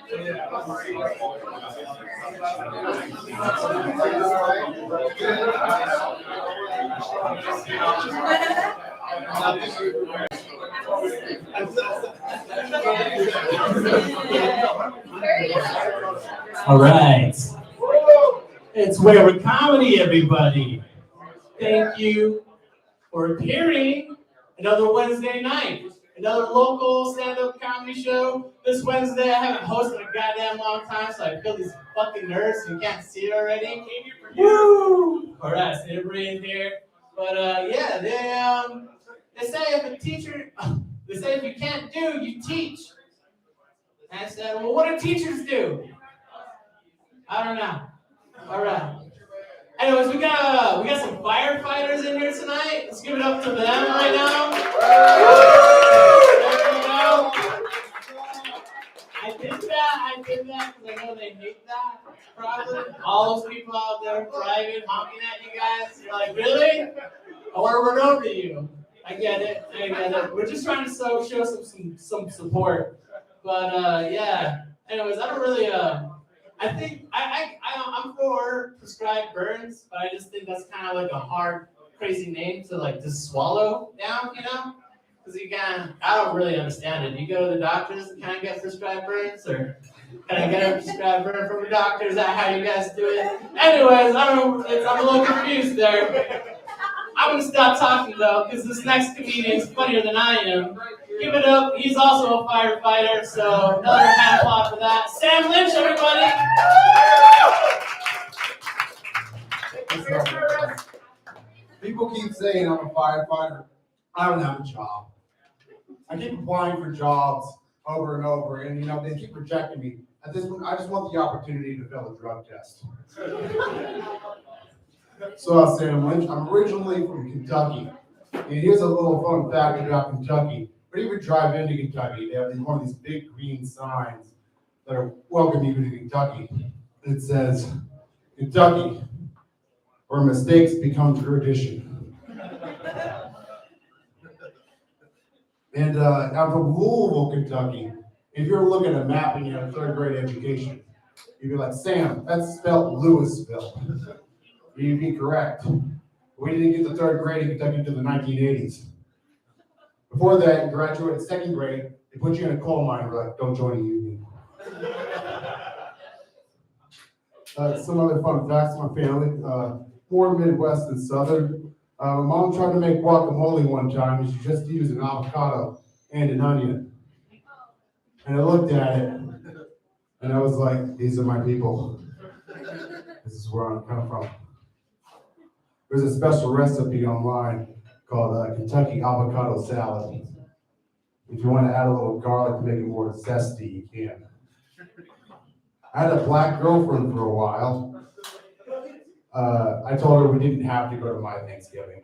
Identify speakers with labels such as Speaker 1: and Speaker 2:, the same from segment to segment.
Speaker 1: All right. It's Wayward Comedy, everybody. Thank you for appearing another Wednesday night. Another local stand-up comedy show. This Wednesday, I haven't hosted a goddamn long time, so I feel these fucking nerves. You can't see it already. Woo! All right, so everybody in here. But yeah, they say if a teacher, they say if you can't do, you teach. And I said, well, what do teachers do? I don't know. All right. Anyways, we got some firefighters in here tonight. Let's give it up to them right now. There we go. I did that because I know they hate that. Probably all those people out there driving, honking at you guys. You're like, really? I want to run over you. I get it. We're just trying to show some support. But yeah. Anyways, I don't really I think I'm for prescribed burns, but I just think that's kind of like a hard, crazy name to like just swallow down, you know? Because I don't really understand it. You go to the doctors and kind of get prescribed burns, or can I get a prescribed burn from a doctor? Is that how you guys do it? Anyways, I'm a little confused there. I'm gonna stop talking though, because this next comedian is funnier than I am. Give it up. He's also a firefighter, so another hand applause for that. Sam Lynch, everybody.
Speaker 2: People keep saying I'm a firefighter. I don't have a job. I keep applying for jobs over and over, and they keep rejecting me. At this point, I just want the opportunity to fail a drug test. So I'm Sam Lynch. I'm originally from Kentucky. And here's a little fun fact about Kentucky. When you would drive into Kentucky, they have one of these big green signs that are welcoming you to Kentucky. It says, Kentucky, where mistakes become tradition. And I'm from Louisville, Kentucky. If you're looking at a map and you have third grade education, you'd be like, Sam, that's spelled Louisville. You'd be correct. We didn't get the third grade in Kentucky until the 1980s. Before that, you graduated second grade, they put you in a coal mine, we're like, don't join a union. Some other fun facts of my family, more Midwest than Southern. My mom tried to make guacamole one time, and she just used an avocado and an onion. And I looked at it, and I was like, these are my people. This is where I'm coming from. There's a special recipe online called Kentucky avocado salad. If you want to add a little garlic to make it more zesty, you can. I had a black girlfriend for a while. I told her we didn't have to go to my Thanksgiving.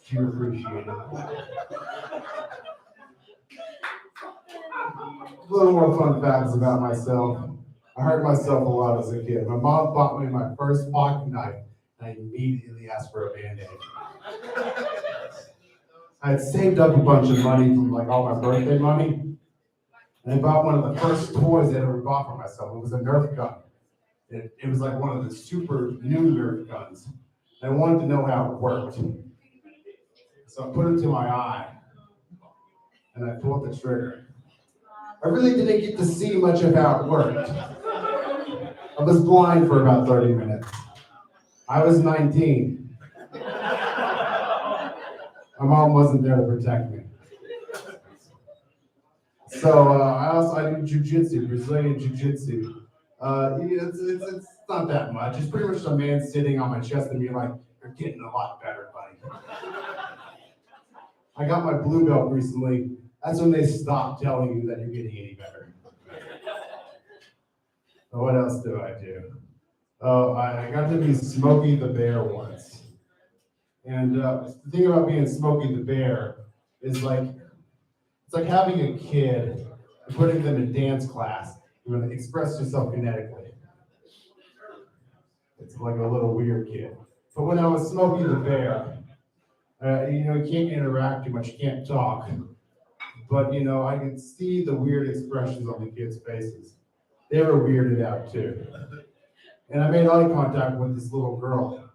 Speaker 2: She appreciated it. A little more fun facts about myself. I hurt myself a lot as a kid. My mom bought me my first pocket knife, and I immediately asked for a Band-Aid. I had saved up a bunch of money from all my birthday money, and I bought one of the first toys I ever bought for myself. It was a Nerf gun. It was like one of the super new Nerf guns. And I wanted to know how it worked. So I put it to my eye, and I pulled the trigger. I really didn't get to see much of how it worked. I was blind for about 30 minutes. I was 19. My mom wasn't there to protect me. So I do jiu-jitsu, Brazilian jiu-jitsu. It's not that much. It's pretty much a man sitting on my chest and being like, you're getting a lot better, buddy. I got my blue belt recently. That's when they stop telling you that you're getting any better. So what else do I do? Oh, I got to be Smokey the Bear once. And the thing about being Smokey the Bear is it's like having a kid and putting them in dance class. You want to express yourself kinetically. It's like a little weird kid. But when I was Smokey the Bear, You can't interact too much, you can't talk. But, I could see the weird expressions on the kids' faces. They were weirded out too. And I made eye contact with this little girl.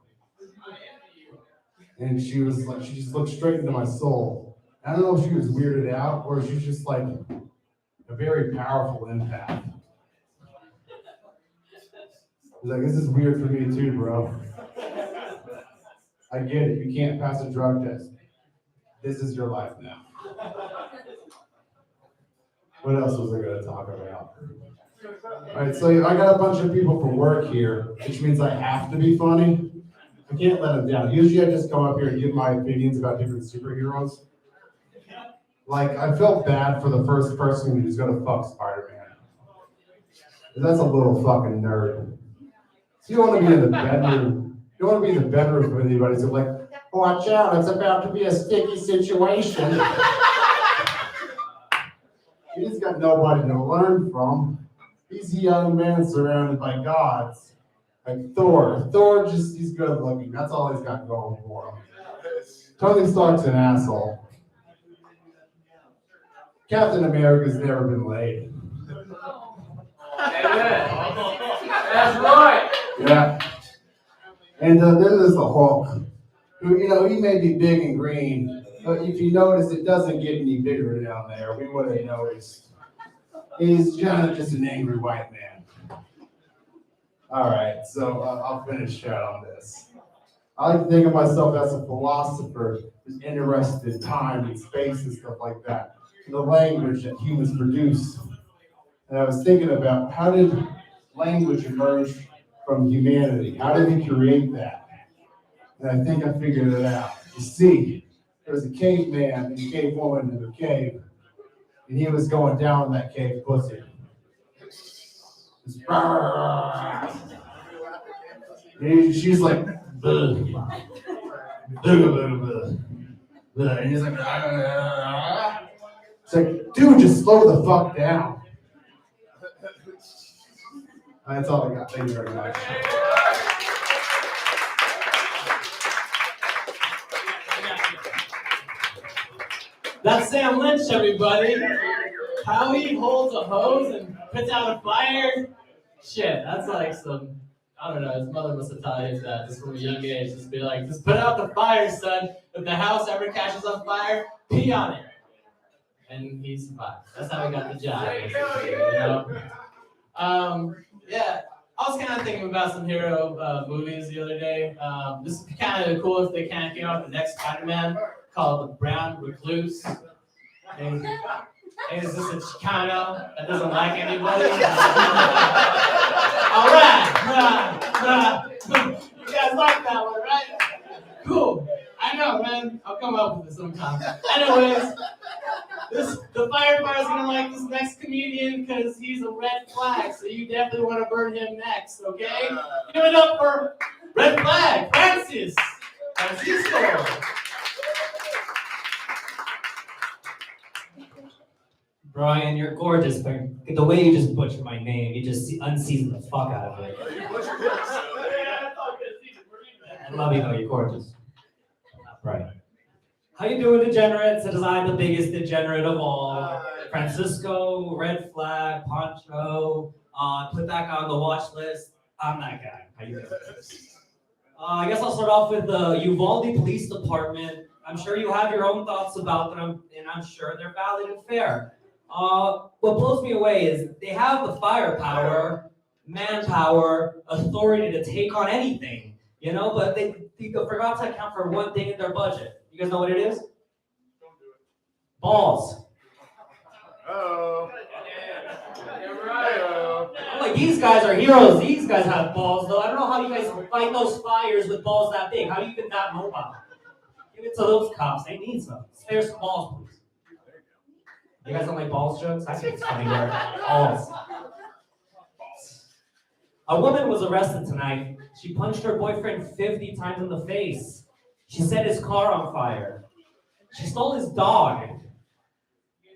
Speaker 2: And she just looked straight into my soul. I don't know if she was weirded out or she's just like a very powerful empath. She's like, this is weird for me too, bro. I get it, you can't pass a drug test. This is your life now. What else was I gonna talk about? All right, so I got a bunch of people from work here, which means I have to be funny. I can't let them down. Usually I just come up here and give my opinions about different superheroes. Like, I felt bad for the first person who's gonna fuck Spider-Man. That's a little fucking nerd. So you don't wanna be in the bedroom. You don't wanna be in the bedroom with anybody, so like, watch out, it's about to be a sticky situation. He's got nobody to learn from. He's a young man surrounded by gods. Like Thor. Thor he's good looking. That's all he's got going for him. Tony Stark's an asshole. Captain America's never been laid.
Speaker 1: That's right.
Speaker 2: Yeah. And then there's the Hulk, who, he may be big and green, but if you notice, it doesn't get any bigger down there. We would have noticed. He's kind of just an angry white man. All right, so I'll finish out on this. I like to think of myself as a philosopher who's interested in time and space and stuff like that, the language that humans produce. And I was thinking about, how did language emerge from humanity? How did we create that? And I think I figured it out. You see, there was a caveman and a cave woman in the cave, and he was going down that cave pussy. And she's like, "Bugh. And he's like, it's like, dude, just slow the fuck down. That's all I got. Thank you very much.
Speaker 1: That's Sam Lynch, everybody. How he holds a hose and puts out a fire. Shit, that's like some, I don't know, his mother must have taught him that just from a young age. Just be like, just put out the fire, son. If the house ever catches on fire, pee on it. And he survived. That's how he got the job. Yeah, I was kind of thinking about some hero movies the other day. This would be kind of cool if they kind of came out with the next Spider-Man called The Brown Recluse. And is this a Chicano that doesn't like anybody? All right. You guys like that one, right? Cool. I know, man. I'll come up with it sometime. Anyways, the firefighter's gonna like this next comedian because he's a red flag, so you definitely want to burn him next, okay? Give it up for Red Flag, Francisco.
Speaker 3: Brian, you're gorgeous, but the way you just butchered my name, you just unseasoned the fuck out of it. I love you though, you're gorgeous. Right. How you doing, degenerates? It is I, the biggest degenerate of all. Francisco, Red Flag, Poncho, put that guy on the watch list. I'm that guy. How you doing? I guess I'll start off with the Uvalde Police Department. I'm sure you have your own thoughts about them, and I'm sure they're valid and fair. What blows me away is they have the firepower, manpower, authority to take on anything, but they forgot to account for one thing in their budget. You guys know what it is? Balls.
Speaker 4: Oh.
Speaker 3: I'm like, these guys are heroes. These guys have balls, though. I don't know how you guys fight those fires with balls that big. How are you even that mobile? Give it to those cops. They need some. Spare some balls, please. You guys don't like balls jokes? I think it's funny. Balls. A woman was arrested tonight. She punched her boyfriend 50 times in the face. She set his car on fire. She stole his dog.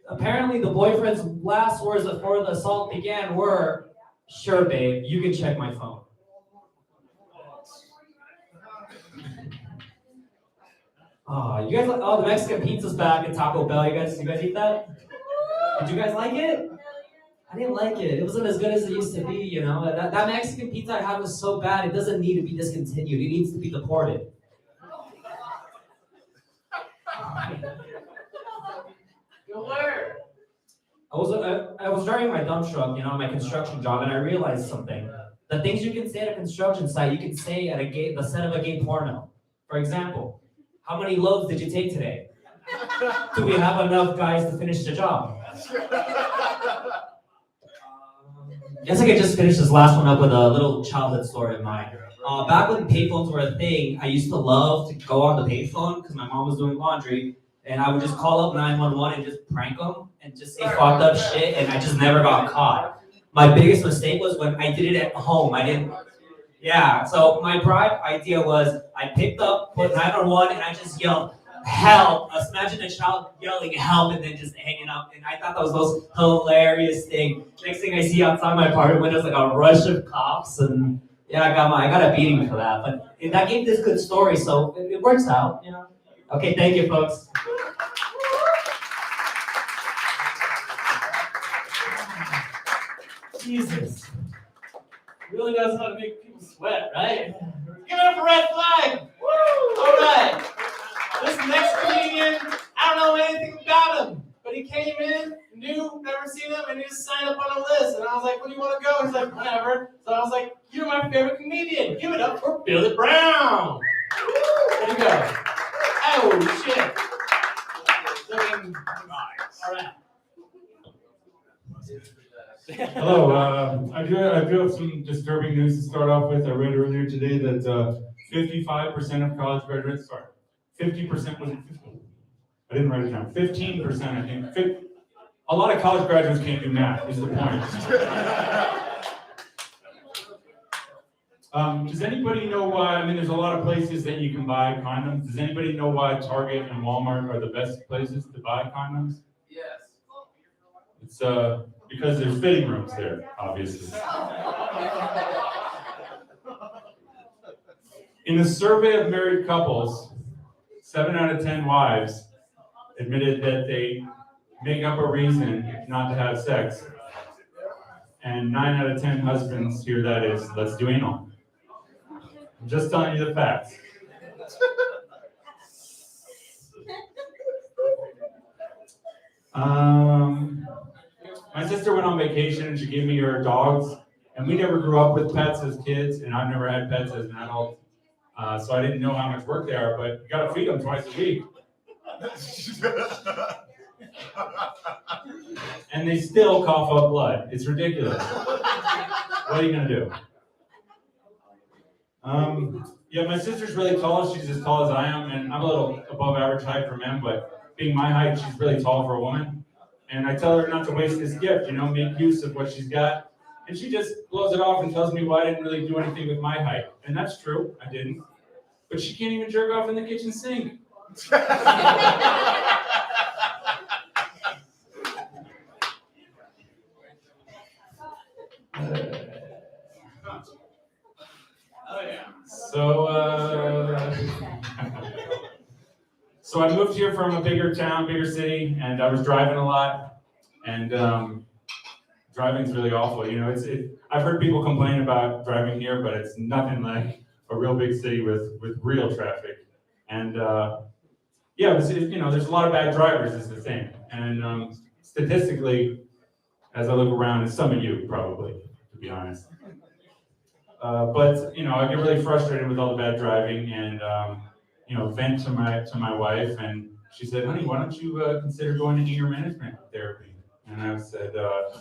Speaker 3: Apparently, the boyfriend's last words before the assault began were, "Sure, babe, you can check my phone." Oh, you guys like? Oh, the Mexican pizza's back at Taco Bell. You guys eat that? Did you guys like it? I didn't like it. It wasn't as good as it used to be. You know, that Mexican pizza I had was so bad. It doesn't need to be discontinued. It needs to be deported.
Speaker 1: Go where?
Speaker 3: I was driving my dump truck, you know, my construction job, and I realized something. The things you can say at a construction site, you can say at the set of a gay porno. For example, how many loads did you take today? Do we have enough guys to finish the job? Guess I could just finish this last one up with a little childhood story of mine. Back when payphones were a thing, I used to love to go on the payphone because my mom was doing laundry, and I would just call up 911 and just prank them and just say fucked up shit, and I just never got caught. My biggest mistake was when I did it at home. I didn't. Yeah, so my bribe idea was I picked up, put 911, and I just yelled, help. Imagine a child yelling help and then just hanging up. And I thought that was the most hilarious thing. Next thing I see outside my apartment window is like a rush of cops, and yeah, I got a beating for that. But that gave this good story, so it works out, you know. Okay, thank you, folks.
Speaker 1: Jesus. Really knows how to make people sweat, right? Give it up for Red Flag! Woo! Alright. This next comedian, I don't know anything about him, but he came in, never seen him, and he just signed up on a list. And I was like, where do you want to go? He's like, whatever. So I was like, you're my favorite comedian. Give it up for Billy Brown. There you go. Oh, shit. All right.
Speaker 5: Hello, I do have some disturbing news to start off with. I read earlier today that 55% of college graduates, 50% wasn't 50. I didn't write it down. 15%, I think. A lot of college graduates can't do math, is the point. Does anybody know why, I mean, there's a lot of places that you can buy condoms. Does anybody know why Target and Walmart are the best places to buy condoms?
Speaker 1: Yes.
Speaker 5: It's because there's fitting rooms there, obviously. In a survey of married couples, 7 out of 10 wives admitted that they make up a reason not to have sex. And 9 out of 10 husbands hear that is, let's do anal. I'm just telling you the facts. My sister went on vacation and she gave me her dogs, and we never grew up with pets as kids, and I've never had pets as an adult, so I didn't know how much work they are, but you gotta feed them twice a week. And they still cough up blood. It's ridiculous. What are you gonna do? Yeah, my sister's really tall. She's as tall as I am, and I'm a little above average height for men, but being my height, she's really tall for a woman. And I tell her not to waste this gift, you know, make use of what she's got. And she just blows it off and tells me why I didn't really do anything with my height. And that's true, I didn't. But she can't even jerk off in the kitchen sink. So I moved here from a bigger town, bigger city, and I was driving a lot, and driving's really awful. You know, I've heard people complain about driving here, but it's nothing like a real big city with real traffic. And yeah, you know, there's a lot of bad drivers is the thing. And statistically, as I look around, it's some of you probably, to be honest. But you know, I get really frustrated with all the bad driving, and you know, vent to my wife, and she said, "Honey, why don't you consider going to anger management therapy?" And I said,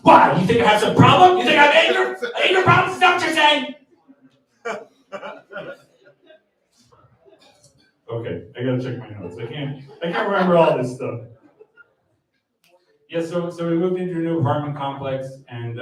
Speaker 5: "Why? You think I have some problem? You think I have anger problems? Is that what you're saying?" Okay, I gotta check my notes. I can't remember all this stuff. Yeah, so we moved into a new apartment complex, and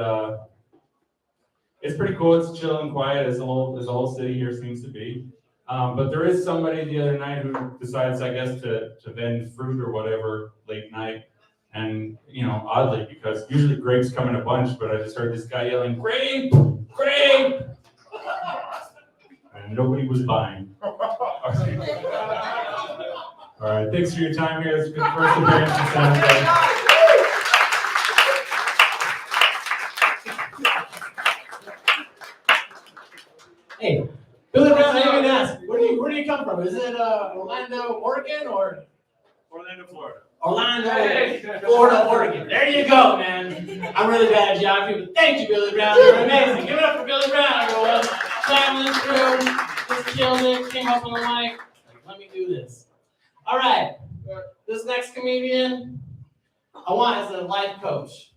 Speaker 5: it's pretty cool. It's chill and quiet, as the whole city here seems to be. But there is somebody the other night who decides, I guess, to vend fruit or whatever late night. And, you know, oddly, because usually grapes come in a bunch, but I just heard this guy yelling, "Grape! Grape!" And nobody was buying. All right, thanks for your time here. It's been the first appearance in Saturday.
Speaker 1: Hey, Billy Brown, I didn't even ask. Where do you come from? Is it Orlando, Oregon, or
Speaker 4: Orlando, Florida.
Speaker 1: Orlando, Florida, Oregon? There you go, man. I'm really bad at geography, but thank you, Billy Brown. You're amazing. Give it up for Billy Brown, everyone. Traveling through, just killed it. Came up on the mic. Let me do this. All right. This next comedian, I want as a life coach.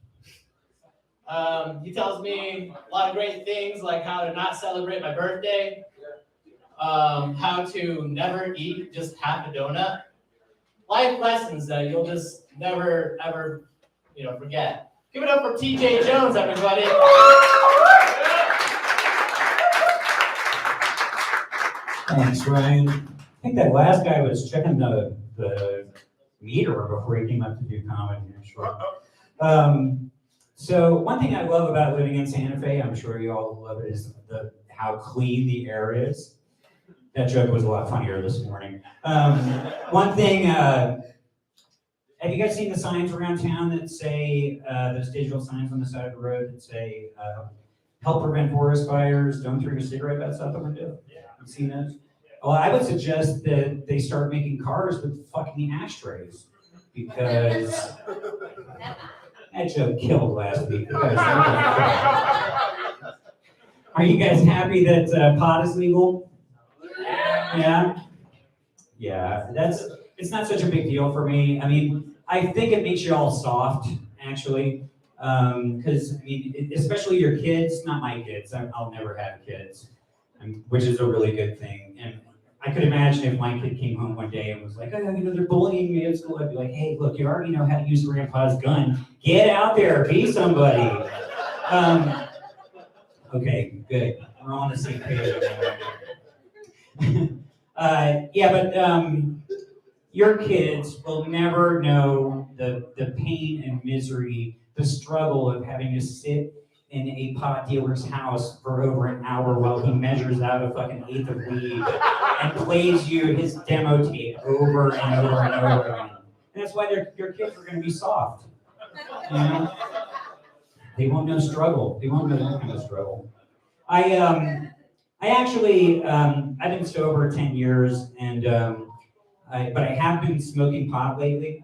Speaker 1: He tells me a lot of great things, like how to not celebrate my birthday, how to never eat just half a donut. Life lessons that you'll just never, ever, forget. Give it up for TJ Jones, everybody.
Speaker 3: Thanks, Ryan. I think that last guy was checking the meter before he came up to do comedy. Sure. So one thing I love about living in Santa Fe, I'm sure you all love it, is how clean the air is. That joke was a lot funnier this morning. One thing, have you guys seen the signs around town that say, those digital signs on the side of the road that say, help prevent forest fires, don't throw your cigarette butts out the window? Yeah. You've seen those? Well, I would suggest that they start making cars with fucking ashtrays, because that joke killed last week. Are you guys happy that pot is legal? Yeah? Yeah, it's not such a big deal for me. I mean, I think it makes you all soft, actually. Because, especially your kids, not my kids, I'll never have kids, which is a really good thing. And I could imagine if my kid came home one day and was like, oh, they're bullying me at school, I'd be like, hey, look, you already know how to use grandpa's gun. Get out there, be somebody. Okay, good. We're on the same page. Your kids will never know the pain and misery, the struggle of having to sit in a pot dealer's house for over an hour while he measures out a fucking eighth of weed and plays you his demo tape over and over and over again. And that's why your kids are going to be soft. You know? They won't know struggle. They won't know that kind of struggle. I've been sober 10 years, and but I have been smoking pot lately,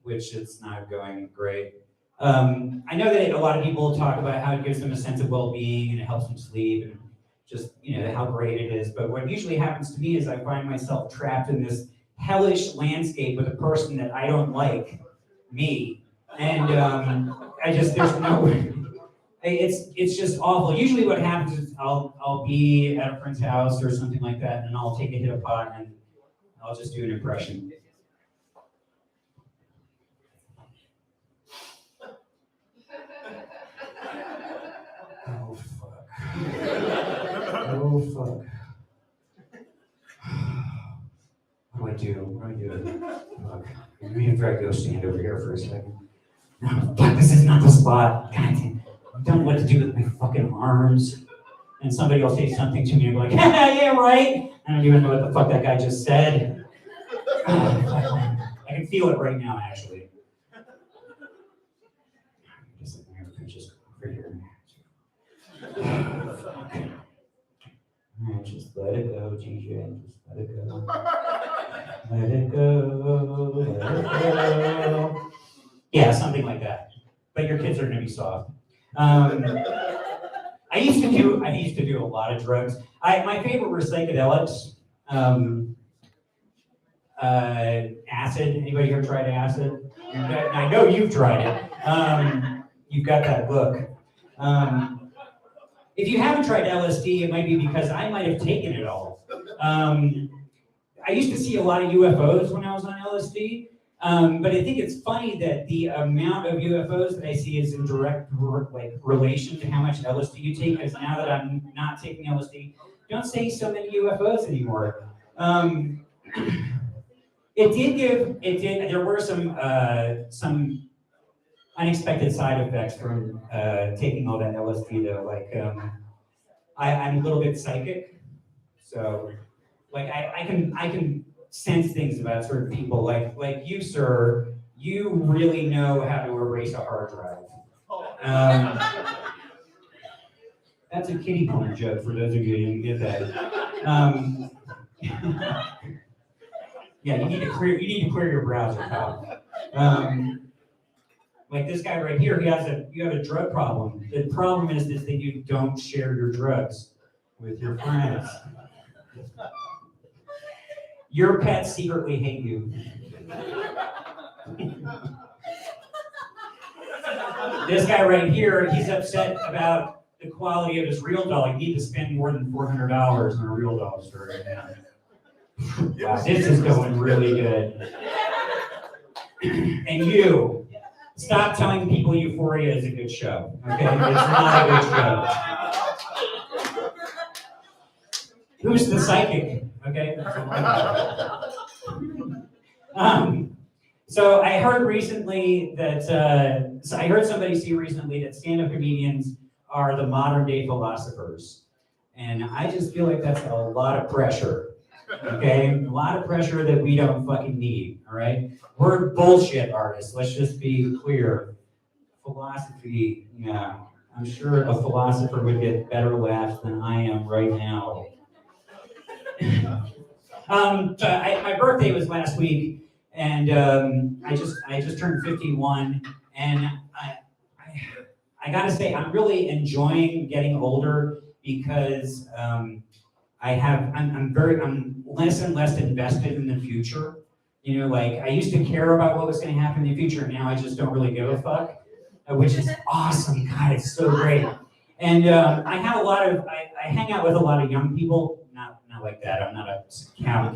Speaker 3: which is not going great. I know that a lot of people talk about how it gives them a sense of well-being and it helps them sleep and just, how great it is. But what usually happens to me is I find myself trapped in this hellish landscape with a person that I don't like, me. And there's no way. It's just awful. Usually what happens is I'll be at a friend's house or something like that, and I'll take a hit of pot and I'll just do an impression. Oh fuck. Oh fuck. What do I do? Fuck. Maybe if I go stand over here for a second. No, fuck, this is not the spot. God damn. I don't know what to do with my fucking arms. And somebody will say something to me and be like, yeah, right. I don't even know what the fuck that guy just said. I can feel it right now, actually. Just right here. Alright, just let it go, GJ. Just let it go. Let it go. Let it go. Yeah, something like that. But your kids are gonna be soft. I used to do a lot of drugs. My favorite were psychedelics. Acid. Anybody here tried acid? I know you've tried it. You've got that look. If you haven't tried LSD, it might be because I might have taken it all. I used to see a lot of UFOs when I was on LSD. But I think it's funny that the amount of UFOs that I see is in direct relation to how much LSD you take, because now that I'm not taking LSD, don't say so many UFOs anymore. There were some unexpected side effects from taking all that LSD though. Like, I'm a little bit psychic, so like I can sense things about certain people. Like you, sir, you really know how to erase a hard drive. That's a kitty corner joke for those of you who didn't get that. Yeah, you need to clear your browser, Kyle. Like this guy right here, you have a drug problem. The problem is that you don't share your drugs with your friends. Your pets secretly hate you. This guy right here, he's upset about the quality of his real doll. You need to spend more than $400 on a real doll store right now. Wow, this is going really good. And you, stop telling people Euphoria is a good show, okay? It's not a good show. Who's the psychic, okay? So I heard recently that, I heard somebody say recently that stand-up comedians are the modern day philosophers. And I just feel like that's a lot of pressure, okay? A lot of pressure that we don't fucking need, all right? We're bullshit artists, let's just be clear. Philosophy, yeah, I'm sure a philosopher would get better laughs than I am right now. My birthday was last week, and I just turned 51, and I gotta say I'm really enjoying getting older because I'm less and less invested in the future. You know, like I used to care about what was going to happen in the future, and now I just don't really give a fuck, which is awesome. God, it's so great. And I hang out with a lot of young people. Not like that. I'm not a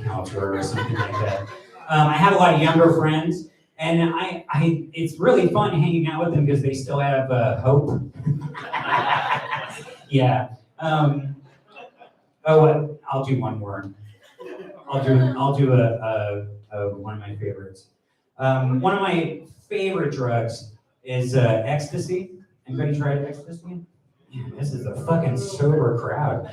Speaker 3: counselor or something like that. I have a lot of younger friends, and it's really fun hanging out with them because they still have hope. Yeah. I'll do one more. I'll do one of my favorites. One of my favorite drugs is ecstasy. Anybody tried ecstasy? Man, this is a fucking sober crowd.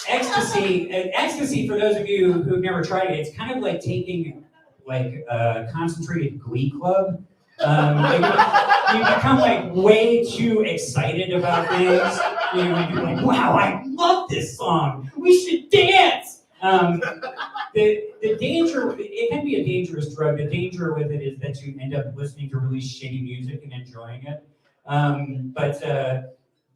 Speaker 3: Ecstasy, for those of you who've never tried it, it's kind of like taking like a concentrated glee club. You become like way too excited about things. You're like, wow, I love this song. We should dance. The danger, it can be a dangerous drug. The danger with it is that you end up listening to really shitty music and enjoying it. But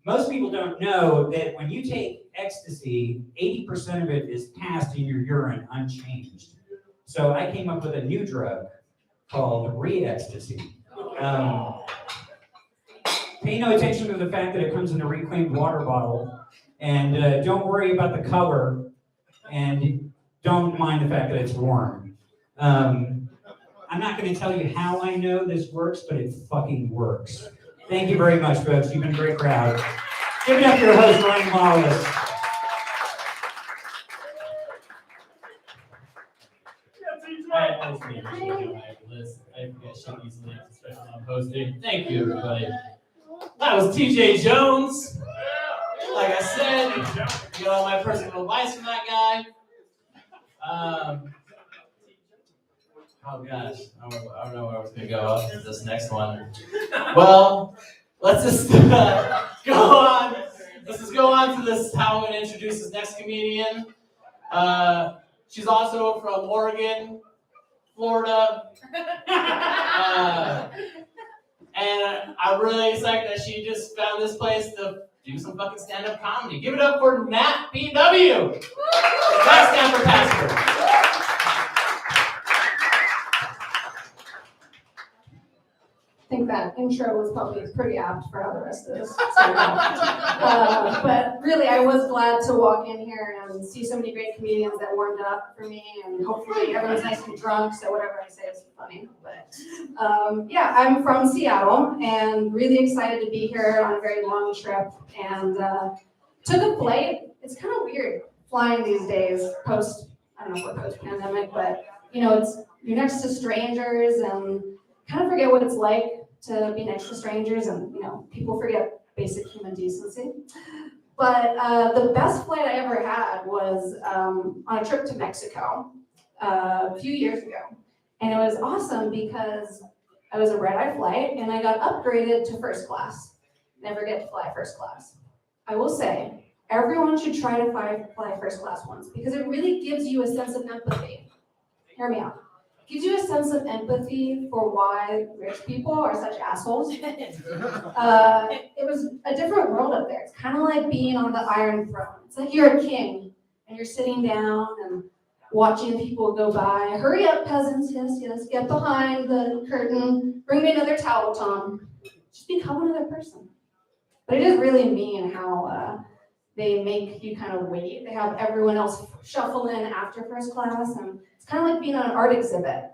Speaker 3: most people don't know that when you take ecstasy, 80% of it is passed in your urine unchanged. So I came up with a new drug called re-ecstasy. Pay no attention to the fact that it comes in a reclaimed water bottle, and don't worry about the color, and don't mind the fact that it's warm. I'm not going to tell you how I know this works, but it fucking works. Thank you very much, folks. You've been a great crowd. Give it up for your host, Ryan Wallace.
Speaker 1: I forget Shaky's links, especially when I'm hosting. Thank you, everybody. That was TJ Jones. Like I said, you got all my personal advice from that guy. Oh gosh, I don't know where I was gonna go with this next one. Well, let's just go on. Let's just go on to this. How I'm gonna introduce this next comedian. She's also from Oregon, Florida, and I'm really excited that she just found this place to do some fucking stand-up comedy. Give it up for Matt B.W. Matt Stanford Pastor.
Speaker 6: I think that intro was probably pretty apt for how the rest of this. But really, I was glad to walk in here and see so many great comedians that warmed up for me, and hopefully everyone's nice and drunk, so whatever I say is funny. But yeah, I'm from Seattle and really excited to be here on a very long trip, and took a flight. It's kind of weird flying these days, I don't know if we're post-pandemic, but you know, you're next to strangers and kind of forget what it's like to be next to strangers, and you know, people forget basic human decency. But the best flight I ever had was on a trip to Mexico a few years ago. And it was awesome because I was a red-eye flight and I got upgraded to first class. Never get to fly first class. I will say, everyone should try to fly first class once because it really gives you a sense of empathy. Hear me out. It gives you a sense of empathy for why rich people are such assholes. It was a different world up there. It's kind of like being on the Iron Throne. It's like you're a king and you're sitting down and watching people go by. Hurry up, peasants, yes, get behind the curtain. Bring me another towel, Tom. Just become another person. But it is really mean how they make you kind of wait. They have everyone else shuffle in after first class, and it's kind of like being on an art exhibit.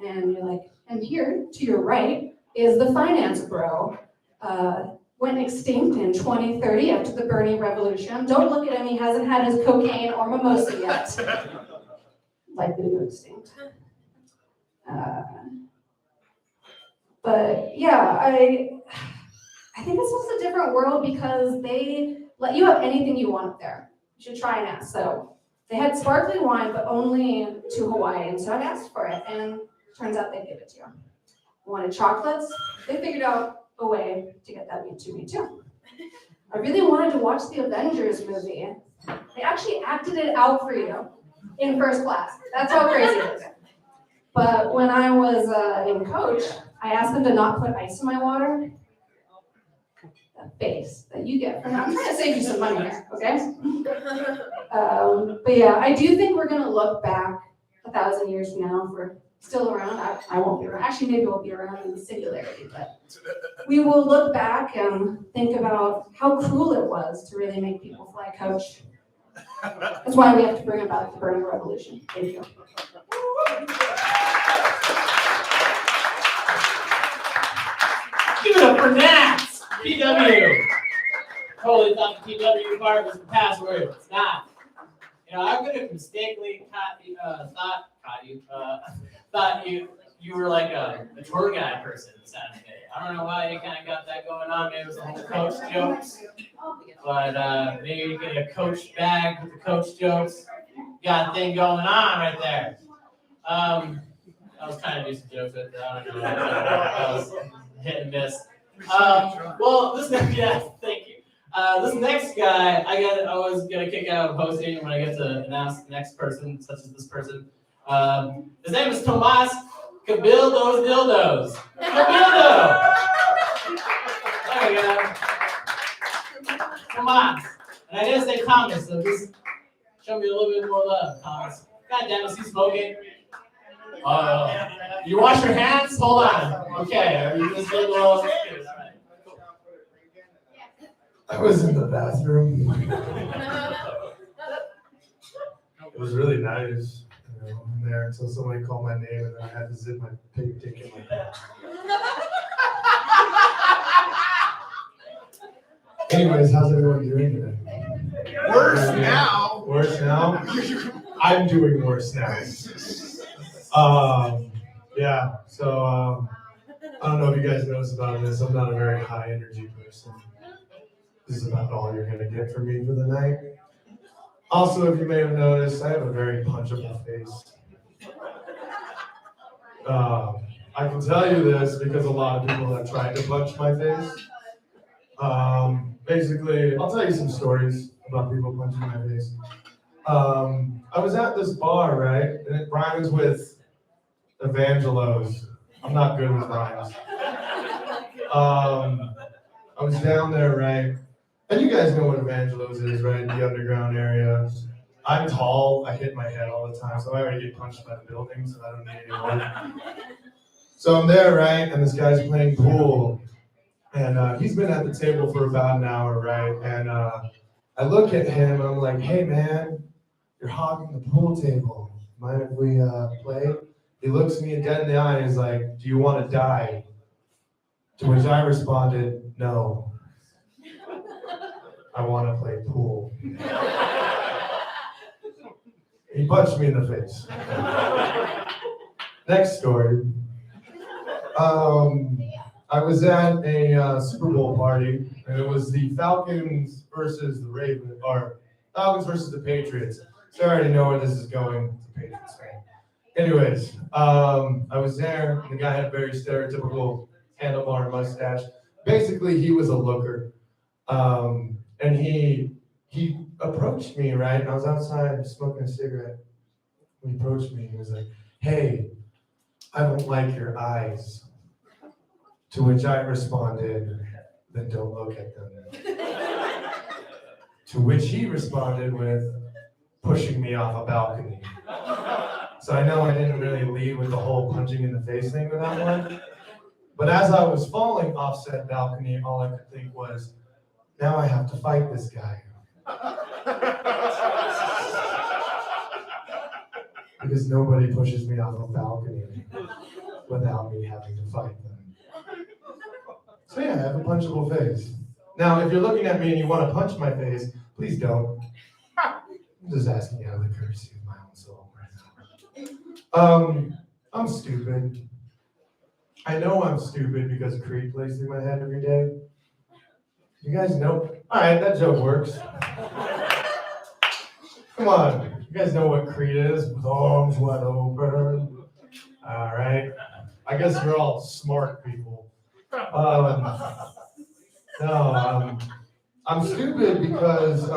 Speaker 6: And you're like, and here, to your right, is the finance bro. Went extinct in 2030 after the Bernie Revolution. Don't look at him, he hasn't had his cocaine or mimosa yet. Likely to go extinct. But yeah, I think it's just a different world because they let you have anything you want up there. You should try and ask. So they had sparkling wine, but only to Hawaii. And so I asked for it, and turns out they gave it to you. I wanted chocolates. They figured out a way to get that to me too. I really wanted to watch the Avengers movie. They actually acted it out for you in first class. That's how crazy it is. But when I was in coach, I asked them to not put ice in my water. The face that you get from that. I'm trying to save you some money here, okay? But yeah, I do think we're gonna look back 1,000 years from now if we're still around. I won't be around. Actually, maybe we'll be around in the singularity, but we will look back and think about how cruel it was to really make people fly coach. That's why we have to bring about the Bernie Revolution. Thank you.
Speaker 1: Give it up for Nats! PW! Totally thought the PW part was the password. It's not. You know, I could have mistakenly thought you were like a tour guide person Saturday. I don't know why you kind of got that going on. Maybe it was the whole coach jokes. But maybe you get a coach bag with the coach jokes. Got a thing going on right there. I was trying to do some jokes with it. I don't know. That was hit and miss. Well, this next, yeah, thank you. This next guy, I was gonna kick out of hosting when I get to announce the next person, such as this person. His name is Tomas Cabildo those dildos. Cabildo. There we go. Tomas. And I didn't say Thomas, so just show me a little bit more love, Thomas. God damn it, is he smoking? You wash your hands? Hold on. Okay, you just did a little.
Speaker 7: I was in the bathroom. It was really nice, there until somebody called my name and then I had to zip my pig dick in my pants. Anyways, how's everyone doing today?
Speaker 4: Worse now.
Speaker 7: Worse now? I'm doing worse now. Yeah, so I don't know if you guys noticed about this. I'm not a very high energy person. This is about all you're gonna get from me for the night. Also, if you may have noticed, I have a very punchable face. I can tell you this because a lot of people have tried to punch my face. Basically, I'll tell you some stories about people punching my face. I was at this bar, right? And it rhymes with Evangelos. I'm not good with rhymes. I was down there, right? And you guys know what Evangelos is, right? The underground area. I'm tall, I hit my head all the time, so I already get punched by the buildings, so I don't need any more. So I'm there, right? And this guy's playing pool. And he's been at the table for about an hour, right? And I look at him, and I'm like, hey man, you're hogging the pool table. Mind if we play? He looks me dead in the eye and he's like, do you want to die? To which I responded, no. I want to play pool. He punched me in the face. Next story. I was at a Super Bowl party, and it was the Falcons versus the Ravens, or Falcons versus the Patriots. So I already know where this is going. It's a Patriots fan. Anyways, I was there. The guy had a very stereotypical handlebar mustache. Basically, he was a looker, and he approached me, right? And I was outside smoking a cigarette. He approached me. He was like, "Hey, I don't like your eyes." To which I responded, "Then don't look at them." To which he responded with pushing me off a balcony. So I know I didn't really lead with the whole punching in the face thing with that one. But as I was falling off said balcony, all I could think was, now I have to fight this guy. Because nobody pushes me off a balcony without me having to fight them. So yeah, I have a punchable face. Now, if you're looking at me and you want to punch my face, please don't. I'm just asking out of the courtesy of my own soul right now. I'm stupid. I know I'm stupid because Creed plays through my head every day. You guys know? All right, that joke works. Come on, you guys know what Creed is? With arms wide open. All right. I guess you're all smart people. I'm stupid because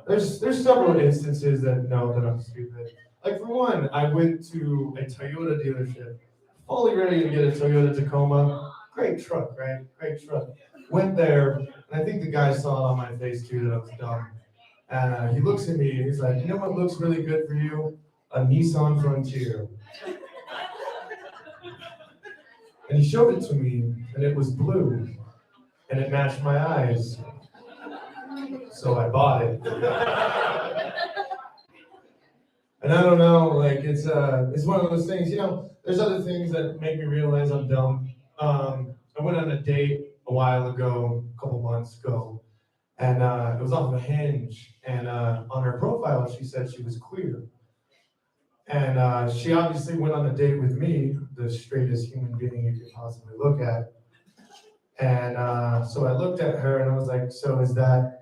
Speaker 7: there's several instances that know that I'm stupid. Like for one, I went to a Toyota dealership, fully ready to get a Toyota Tacoma. Great truck, right? Great truck. Went there, and I think the guy saw it on my face too that I was dumb. And he looks at me and he's like, "You know what looks really good for you? A Nissan Frontier." And he showed it to me, and it was blue, and it matched my eyes. So I bought it. And I don't know, like it's one of those things, you know, there's other things that make me realize I'm dumb. I went on a date a while ago, a couple months ago, and it was off of a Hinge, and on her profile she said she was queer. And she obviously went on a date with me, the straightest human being you could possibly look at. And so I looked at her and I was like, "So is that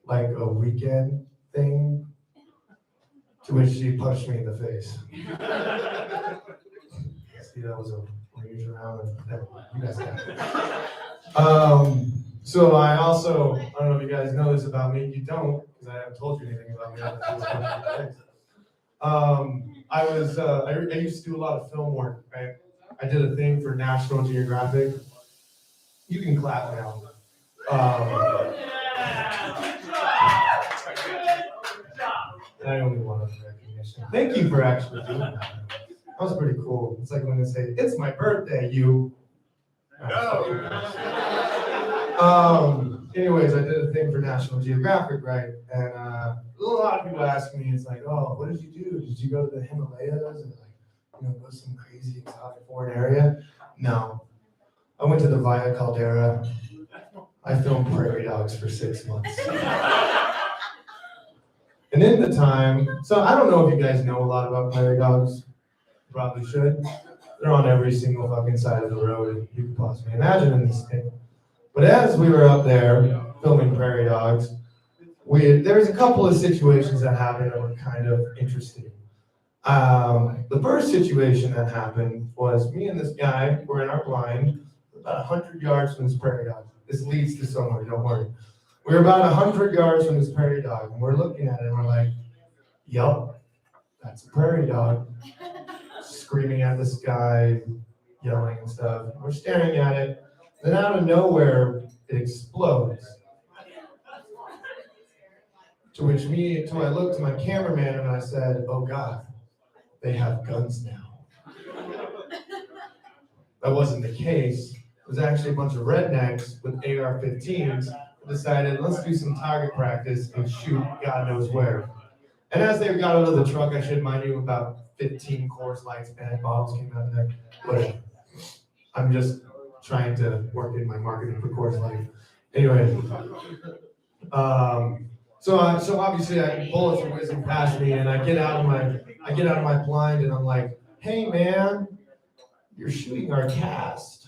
Speaker 7: like a weekend thing?" To which she punched me in the face. See, that was a range around. You guys got it. So I don't know if you guys know this about me. You don't, because I haven't told you anything about me. I used to do a lot of film work, right? I did a thing for National Geographic. You can clap now. I only wanted recognition. Thank you for actually doing that. That was pretty cool. It's like when they say, "It's my birthday, you." Anyways, I did a thing for National Geographic, right? And a lot of people ask me, it's like, "Oh, what did you do? Did you go to the Himalayas and go to some crazy exotic foreign area?" No. I went to the Via Caldera. I filmed prairie dogs for 6 months. And in the time, so I don't know if you guys know a lot about prairie dogs. You probably should. They're on every single fucking side of the road you could possibly imagine in this thing. But as we were up there filming prairie dogs, there was a couple of situations that happened that were kind of interesting. The first situation that happened was me and this guy were in our blind, about 100 yards from this prairie dog. This leads to somewhere, don't worry. We're about 100 yards from this prairie dog, and we're looking at it, and we're like, "Yup, that's a prairie dog." Screaming at the sky, yelling and stuff. We're staring at it. Then out of nowhere, it explodes. To which I looked to my cameraman and I said, "Oh God, they have guns now." That wasn't the case. It was actually a bunch of rednecks with AR-15s who decided, let's do some target practice and shoot God knows where. And as they got out of the truck, I should mind you, about 15 Coors Lights and bottles came out of there. Whatever. I'm just trying to work in my marketing for Coors Light. Anyway, so obviously bullets are whizzing past me, and I get out of my blind, and I'm like, "Hey man, you're shooting our cast."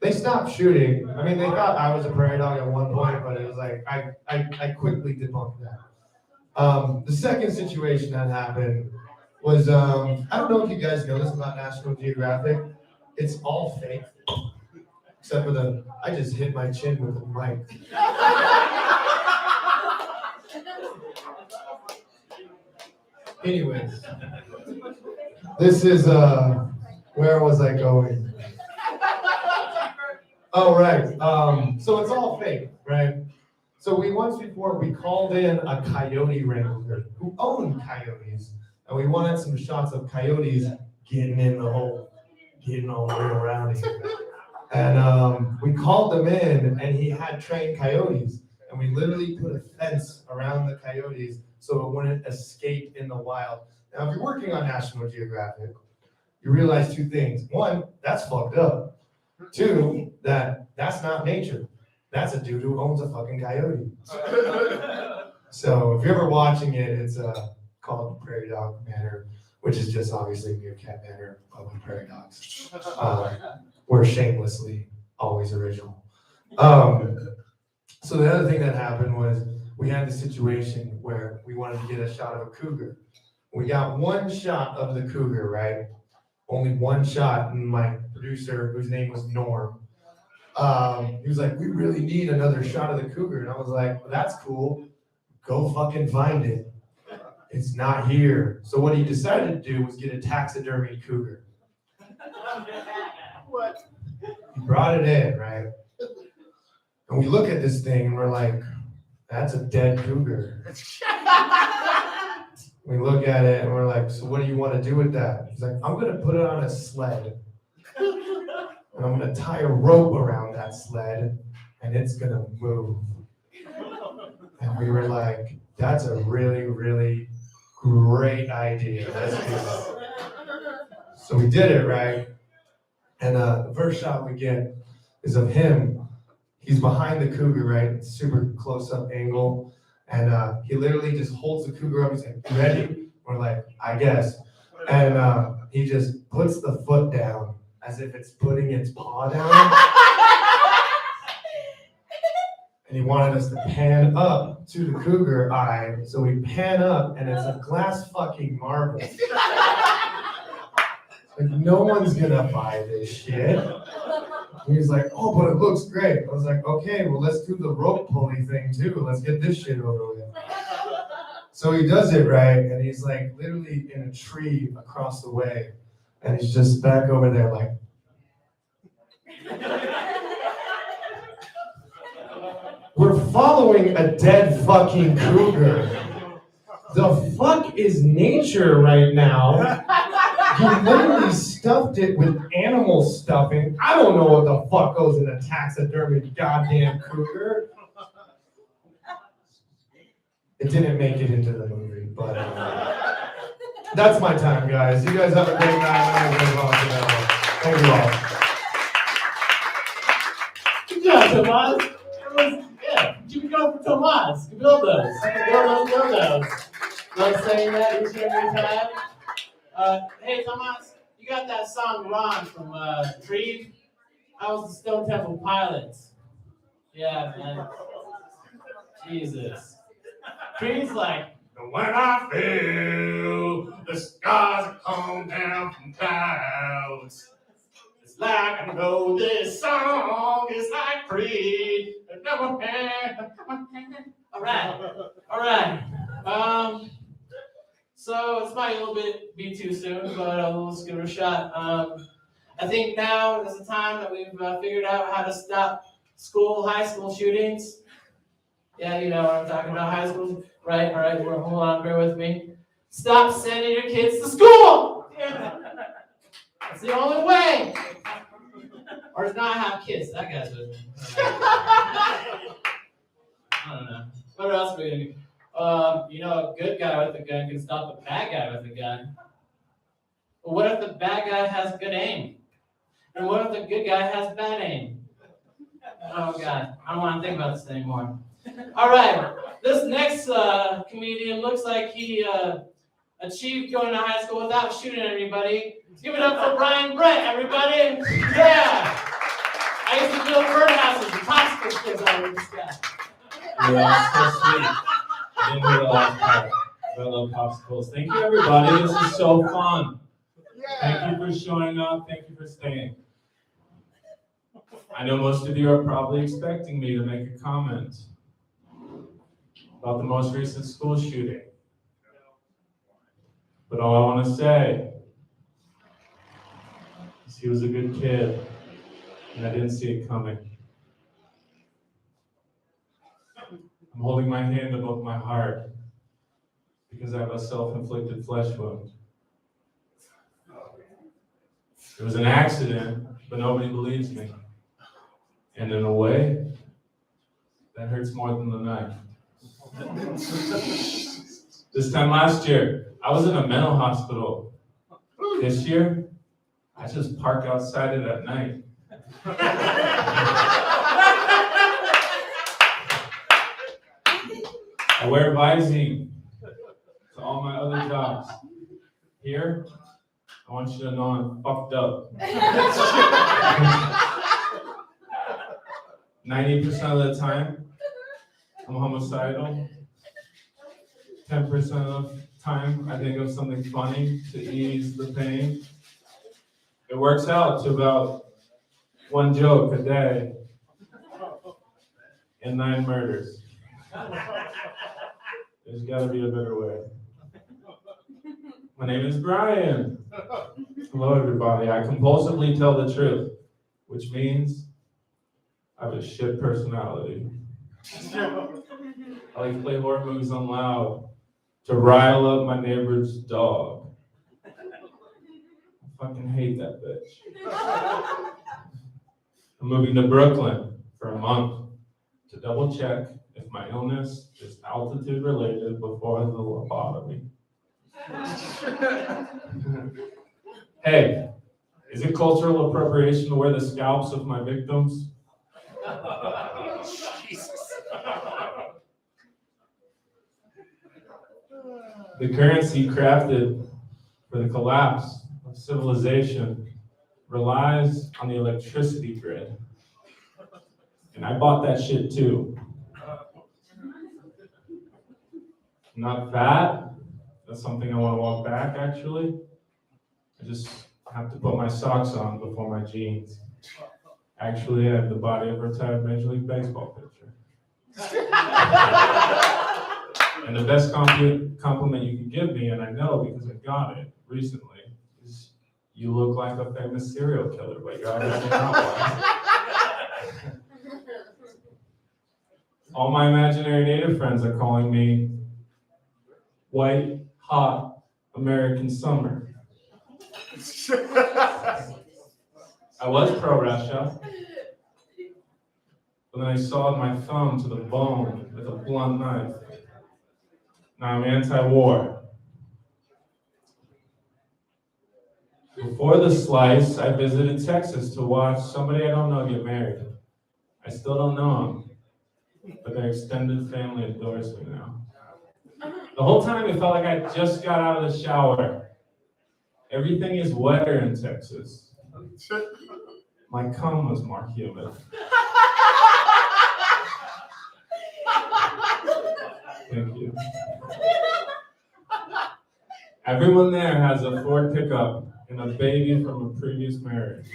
Speaker 7: They stopped shooting. I mean, they thought I was a prairie dog at one point, but it was like, I quickly debunked that. The second situation that happened was, I don't know if you guys know this about National Geographic. It's all fake. Except for I just hit my chin with the mic. Anyways, this is, where was I going? Oh, right. So it's all fake, right? So once before we called in a coyote wrangler who owned coyotes, and we wanted some shots of coyotes getting in the hole, getting all real rowdy. And we called them in, and he had trained coyotes, and we literally put a fence around the coyotes so it wouldn't escape in the wild. Now, if you're working on National Geographic, you realize two things. One, that's fucked up. Two, that's not nature. That's a dude who owns a fucking coyote. So if you're ever watching it, it's called Prairie Dog Manor, which is just obviously Meerkat Manor of the prairie dogs. We're shamelessly always original. So the other thing that happened was we had the situation where we wanted to get a shot of a cougar. We got one shot of the cougar, right? Only one shot, and my producer, whose name was Norm, he was like, we really need another shot of the cougar. And I was like, well, that's cool. Go fucking find it. It's not here. So what he decided to do was get a taxidermy cougar.
Speaker 4: What?
Speaker 7: He brought it in, right? And we look at this thing and we're like, that's a dead cougar. We look at it and we're like, so what do you want to do with that? He's like, I'm going to put it on a sled. And I'm going to tie a rope around that sled and it's going to move. And we were like, that's a really, really great idea. Let's do that. So we did it, right? And the first shot we get is of him. He's behind the cougar, right? Super close-up angle. And he literally just holds the cougar up. He's like, you ready? We're like, I guess. And he just puts the foot down as if it's putting its paw down. And he wanted us to pan up to the cougar eye. So we pan up, and it's a glass fucking marble. Like, no one's gonna buy this shit. He was like, oh, but it looks great. I was like, okay, well, let's do the rope pulley thing too. Let's get this shit over with. So he does it, right? And he's like literally in a tree across the way. And he's just back over there like. We're following a dead fucking cougar. The fuck is nature right now? He literally stuffed it with animal stuffing. I don't know what the fuck goes in a taxidermy goddamn cougar. It didn't make it into the movie, but that's my time, guys. You guys have a great night. Thank you all.
Speaker 1: Good job, Tomas. Yeah, you can go for Tomas. You can build those. Build those. Love saying that each and every time. Hey, Tomas, you got that song Ron from Creed? I was the Stone Temple Pilots. Yeah, man. Jesus. Creed's like,
Speaker 4: When I feel the stars come down from clouds, it's like I know this song is like Creed.
Speaker 1: all right. So this might a little bit be too soon, but let's give it a shot. I think now is the time that we've figured out how to stop high school shootings. Yeah, you know what I'm talking about, high school. Right, all right, hold on, bear with me. Stop sending your kids to school! That's the only way! Or to not have kids, that guy's with me. I don't know. What else are we gonna do? You know, a good guy with a gun can stop a bad guy with a gun. But what if the bad guy has good aim? And what if the good guy has bad aim? Oh God, I don't want to think about this anymore. All right, this next comedian looks like he achieved going to high school without shooting anybody. Give it up for Brian Brett, everybody. Yeah. I used to build birdhouses and popsicle sticks out of the sky.
Speaker 5: Yeah, that's so sweet. I didn't hear the last part. But I love popsicles. Thank you, everybody. This is so fun. Thank you for showing up. Thank you for staying. I know most of you are probably expecting me to make a comment about the most recent school shooting. But all I want to say is he was a good kid, and I didn't see it coming. I'm holding my hand above my heart because I have a self-inflicted flesh wound. It was an accident, but nobody believes me. And in a way, that hurts more than the knife. This time last year, I was in a mental hospital. This year, I just park outside it at night. I wear Visine to all my other jobs. Here, I want you to know I'm fucked up. 90% of the time, I'm homicidal. 10% of the time, I think of something funny to ease the pain. It works out to about 1 joke a day and 9 murders. There's gotta be a better way. My name is Brian. Hello, everybody. I compulsively tell the truth, which means I have a shit personality. I like to play horror movies on loud to rile up my neighbor's dog. I fucking hate that bitch. I'm moving to Brooklyn for a month to double check if my illness is altitude related before the lobotomy. Hey, is it cultural appropriation to wear the scalps of my victims? The currency crafted for the collapse of civilization relies on the electricity grid. And I bought that shit too. I'm not fat. That's something I want to walk back, actually. I just have to put my socks on before my jeans. Actually, I have the body of a retired Major League Baseball pitcher. And the best compliment you can give me, and I know because I got it recently, is you look like a famous serial killer, but you're obviously not one. All my imaginary native friends are calling me white, hot, American summer. I was pro-Russia, but then I sawed my thumb to the bone with a blunt knife. Now I'm anti-war. Before the slice, I visited Texas to watch somebody I don't know get married. I still don't know them, but their extended family adores me now. The whole time it felt like I just got out of the shower. Everything is wetter in Texas. My cum was more humid. Thank you. Everyone there has a Ford pickup and a baby from a previous marriage.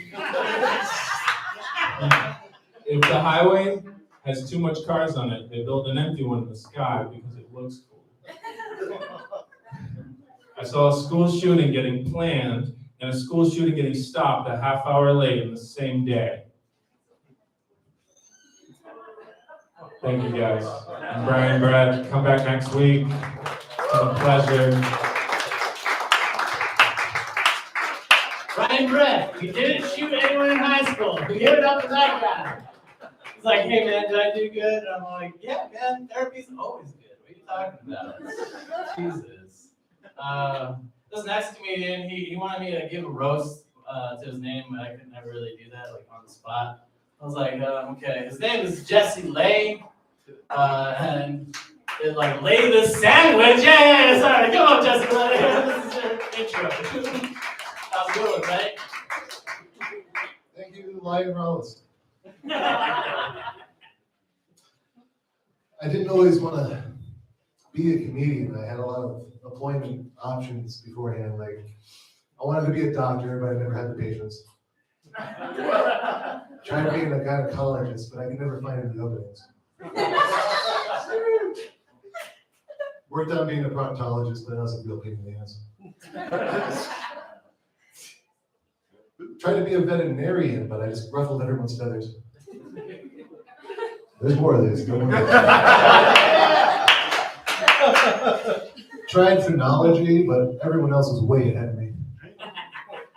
Speaker 5: If the highway has too much cars on it, they build an empty one in the sky because it looks cool. I saw a school shooting getting planned and a school shooting getting stopped a half hour late in the same day. Thank you guys. I'm Brian Brett. Come back next week. It's been a pleasure.
Speaker 1: Brian Brett, we didn't shoot anyone in high school. Give it up to that guy. He's like, hey man, did I do good? And I'm like, yeah man, therapy's always good. What are you talking about? Jesus. This next comedian, he wanted me to give a roast to his name, but I could never really do that, like on the spot. I was like, okay. His name is Jesse Lay, and it's like, lay the sandwich. Yeah, sorry. Come on, Jesse Lay. This is your intro. How's it going, right?
Speaker 7: Thank you, live roast.
Speaker 8: I didn't always want to be a comedian. I had a lot of employment options beforehand. Like, I wanted to be a doctor, but I never had the patience. Tried being a gynecologist, but I could never find any openings. Worked on being a proctologist, but I was a real pain in the ass. Tried to be a veterinarian, but I just ruffled everyone's feathers. There's more of this. Don't worry. Tried phonology, but everyone else was way ahead of me.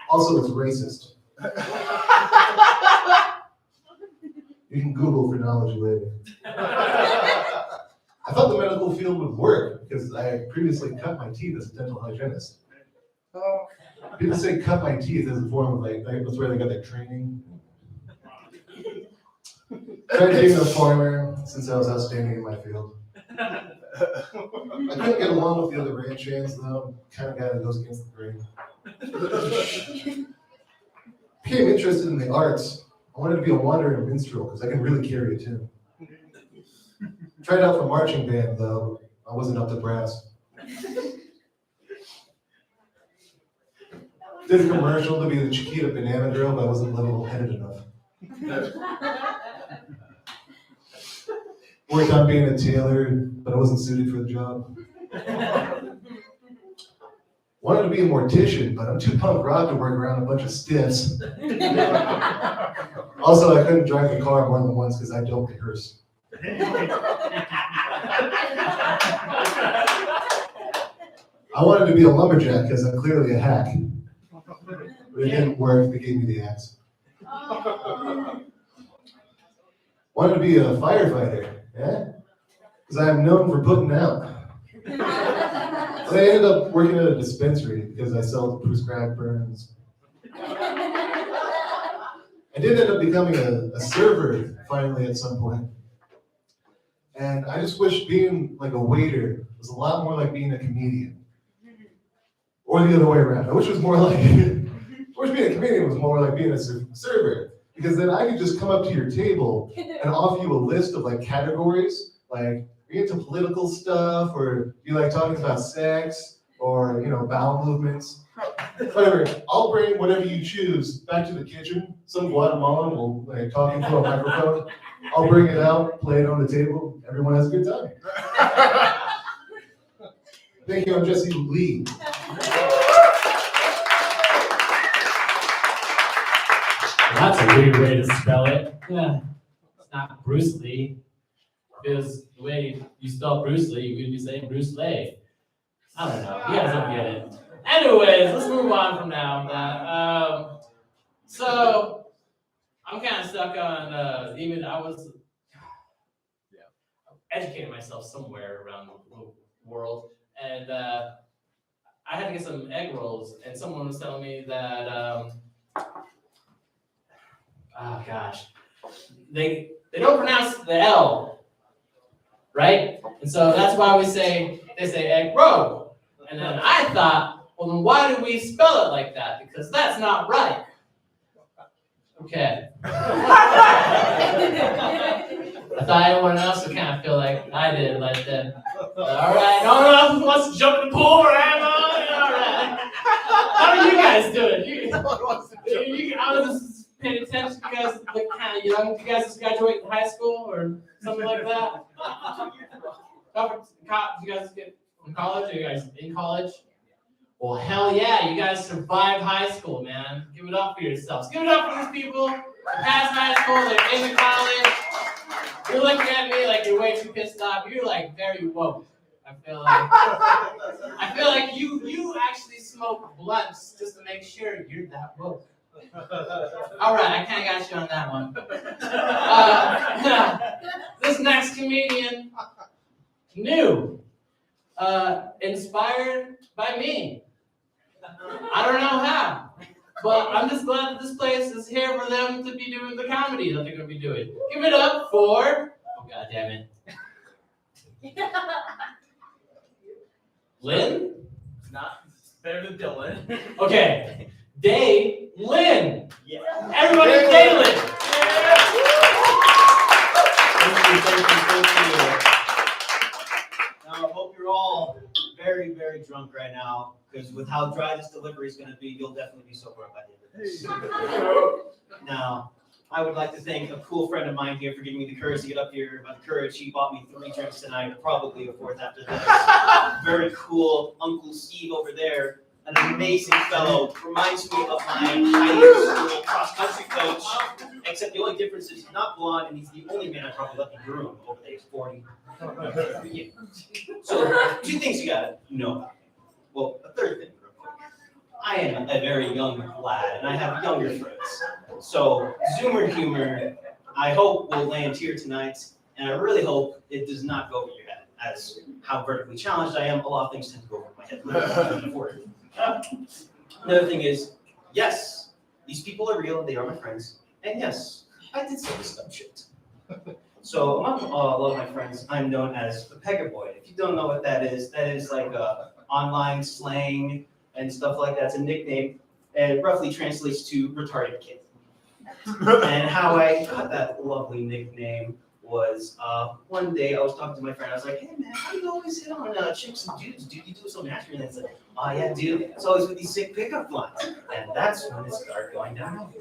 Speaker 8: Also, it's racist. You can Google phonology later. I thought the medical field would work because I had previously cut my teeth as a dental hygienist. People say cut my teeth as a form of that's where they got their training. Tried being a farmer since I was outstanding in my field. I couldn't get along with the other ranch hands though. Kind of guy that goes against the grain. Became interested in the arts. I wanted to be a wandering minstrel because I can really carry a tune. Tried out for marching band though. I wasn't up to brass. Did a commercial to be the Chiquita Banana Girl, but I wasn't level-headed enough. Worked on being a tailor, but I wasn't suited for the job. Wanted to be a mortician, but I'm too punk rock to work around a bunch of stiffs. Also, I couldn't drive the car more than once because I don't rehearse. I wanted to be a lumberjack because I'm clearly a hack. But it didn't work, they gave me the axe. Wanted to be a firefighter, yeah? Because I'm known for putting out. But I ended up working at a dispensary because I sell prescribed burns. I did end up becoming a server finally at some point. And I just wish being like a waiter was a lot more like being a comedian. Or the other way around. I wish it was more like, I wish being a comedian was more like being a server. Because then I could just come up to your table and offer you a list of like categories. Like, are you into political stuff? Or you like talking about sex? Or, bowel movements? Whatever. I'll bring whatever you choose back to the kitchen. Some Guatemalan will talk into a microphone. I'll bring it out, play it on the table. Everyone has a good time. Thank you, I'm Jesse Lee.
Speaker 3: That's a weird way to spell it. Yeah. It's not Bruce Lee. Because the way you spell Bruce Lee, you could be saying Bruce Lee. I don't know. You guys don't get it. Anyways, let's move on from now. So I'm kind of stuck on even I was educating myself somewhere around the world, and I had to get some egg rolls, and someone was telling me that they don't pronounce the L, right? And so that's why they say egg roll. And then I thought, well, then why do we spell it like that? Because that's not right. Okay. I thought everyone else would kind of feel like I did, like that. All right, no one else wants to jump in the pool, right? All right. How are you guys doing? I was just paying attention. You guys look kind of young. Did you guys just graduate high school or something like that? Did you guys get from college? Are you guys in college? Well, hell yeah, you guys survived high school, man. Give it up for yourselves. Give it up for these people. They're past high school, they're into college. You're looking at me like you're way too pissed off. You're like very woke. I feel like you actually smoke blunts just to make sure you're that woke. All right, I kind of got you on that one. This next comedian, new, inspired by me. I don't know how, but I'm just glad that this place is here for them to be doing the comedy that they're going to be doing. Give it up for, oh god damn it, Lynn?
Speaker 9: It's not better than Dylan.
Speaker 3: Okay, Day Lynn.
Speaker 9: Yeah.
Speaker 3: Everybody, Day Lynn.
Speaker 10: is going to be, you'll definitely be sober by the end of this. Now, I would like to thank a cool friend of mine here for giving me the courage to get up here. By the courage, he bought me 3 drinks tonight, probably a 4th after this. Very cool Uncle Steve over there, an amazing fellow. Reminds me of my high school cross-country coach, except the only difference is he's not blonde and he's the only man I probably let me groom over the age 40. Yeah. So, 2 things you gotta know about me. Well, a 3rd thing, real quick. I am a very young lad and I have younger friends. So, Zoomer humor, I hope will land here tonight, and I really hope it does not go over your head. As how vertically challenged I am, a lot of things tend to go over my head. Another thing is, yes, these people are real, they are my friends, and yes, I did say this dumb shit. So among a lot of my friends, I'm known as the Pegger Boy. If you don't know what that is like online slang and stuff like that. It's a nickname, and it roughly translates to retarded kid. And how I got that lovely nickname was one day I was talking to my friend. I was like, "Hey man, how do you always hit on chicks and dudes? Dude, you do it so naturally." And it's like, "Oh yeah, dude, it's always with these sick pickup lines." And that's when it started going down.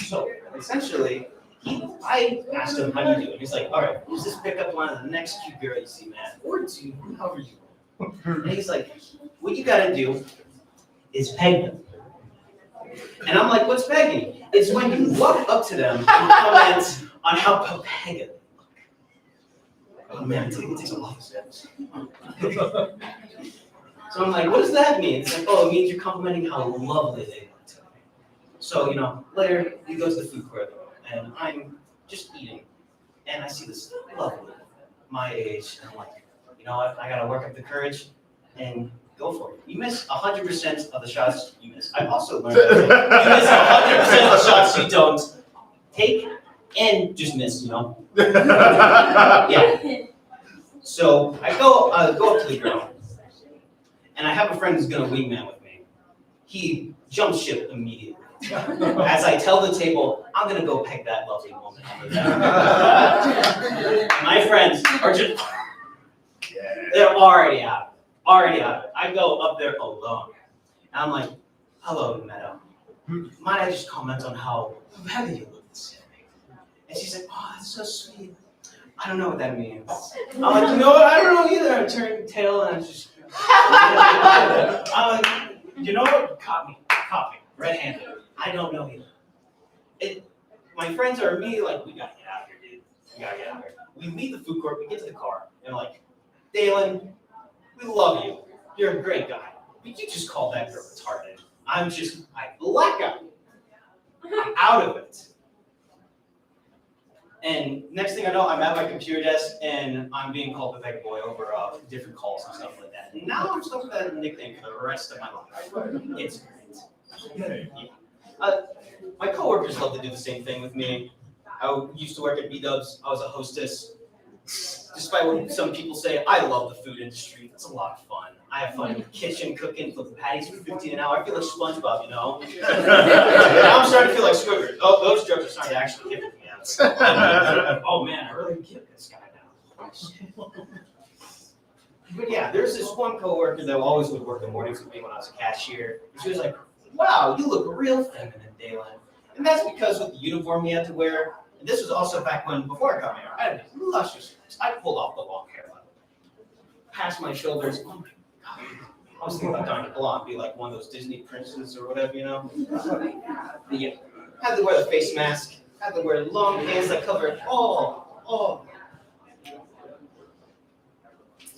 Speaker 10: So essentially, I asked him, "How do you do it?" He's like, "All right, use this pickup line of the next cute girl you see, man, or two, however you want." And he's like, "What you gotta do is peg them." And I'm like, "What's pegging?" It's when you walk up to them and comment on how pega they look. Oh man, it takes a lot of steps. So I'm like, what does that mean? It's like, oh, it means you're complimenting how lovely they look to me. So, later we go to the food court and I'm just eating and I see this lovely woman, my age, and I'm like, you know what, I gotta work up the courage and go for it. You miss 100% of the shots you miss. I've also learned that you miss 100% of the shots you don't take and just miss, Yeah. So I go up to the girl, and I have a friend who's gonna wingman with me. He jumps ship immediately. As I tell the table, I'm gonna go peg that lovely woman over there. My friends are just, they're already out. I go up there alone. And I'm like, hello, Meadow. Might I just comment on how heavy you look this evening? And she's like, oh, that's so sweet. I don't know what that means. I'm like, you know what? I don't know either. I turn tail and I'm just, I'm like, you know what? Caught me, red-handed. I don't know either. My friends are immediately like, we gotta get out of here, dude. We gotta get out of here. We leave the food court, we get to the car, and we're like, Dalen, we love you. You're a great guy. But you just called that girl retarded. I black out. I'm out of it. And next thing I know, I'm at my computer desk and I'm being called the Peg Boy over different calls and stuff like that. And now I'm stuck with that nickname for the rest of my life. It's great. Yeah. My coworkers love to do the same thing with me. I used to work at B-Dubs. I was a hostess. Despite what some people say, I love the food industry. It's a lot of fun. I have fun in the kitchen, cooking, flipping patties for $15 an hour. I feel like SpongeBob, Now I'm starting to feel like Squidward. Oh, those jokes are starting to actually hit me. Oh man, I really get this guy now. But yeah, there's this one coworker that always would work the mornings with me when I was a cashier. She was like, wow, you look real feminine, Dalen. And that's because with the uniform we had to wear, and this was also back when, before I got married, I had these luscious legs. I pulled off the long hair, past my shoulders. Oh my God. I was thinking about dying a blonde, be like one of those Disney princes or whatever, But yeah, had to wear the face mask, had to wear long pants that covered all.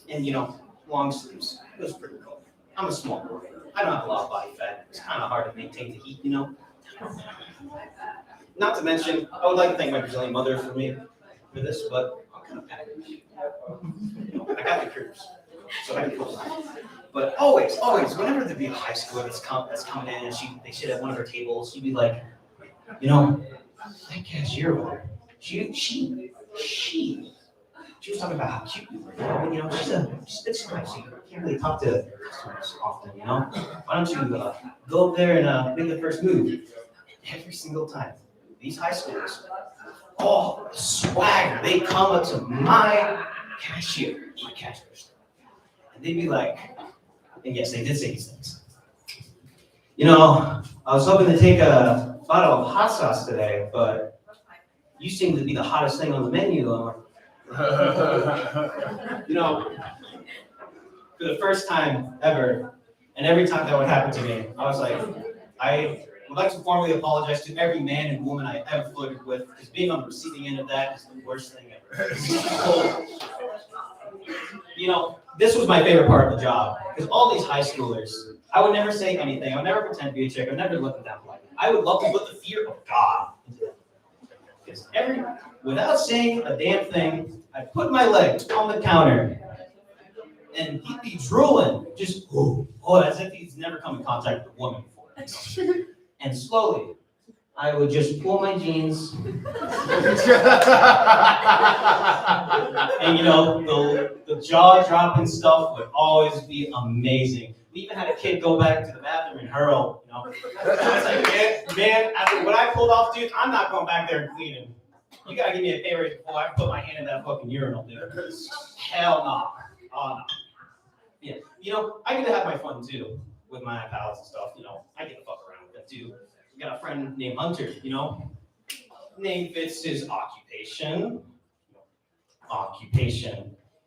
Speaker 10: And long sleeves. It was pretty cool. I'm a small boy. I don't have a lot of body fat. It's kind of hard to maintain the heat, Not to mention, I would like to thank my Brazilian mother for this, but I'm kind of packaged. I got the curves, so I can pull it. But always, whenever there'd be a high schooler that's coming in and they sit at one of her tables, she'd be like, that cashier over there, she was talking about how cute you were. She's nice. You can't really talk to customers often, Why don't you go up there and make the first move? Every single time, these high schoolers, swagger, they come up to my cash register, and they'd be like, and yes, they did say these things. You know, I was hoping to take a bottle of hot sauce today, but you seem to be the hottest thing on the menu. You know, for the first time ever, and every time that would happen to me, I was like, I would like to formally apologize to every man and woman I ever flirted with, because being on the receiving end of that is the worst thing ever. You know, this was my favorite part of the job, because all these high schoolers, I would never say anything, I would never pretend to be a chick, I would never look at them like that. I would love to put the fear of God into them. Because without saying a damn thing, I'd put my leg on the counter, and he'd be drooling, just, as if he's never come in contact with a woman before. And slowly, I would just pull my jeans. And you know, the jaw-dropping stuff would always be amazing. We even had a kid go back to the bathroom and hurl, you know. I was like, man, after what I pulled off, dude, I'm not going back there and cleaning. You gotta give me a pay raise before I put my hand in that fucking urinal, dude. Hell no. Oh, no. Yeah, you know, I get to have my fun too with my pals and stuff, you know. I get to fuck around with them too. We got a friend named Hunter, you know. Name fits his occupation.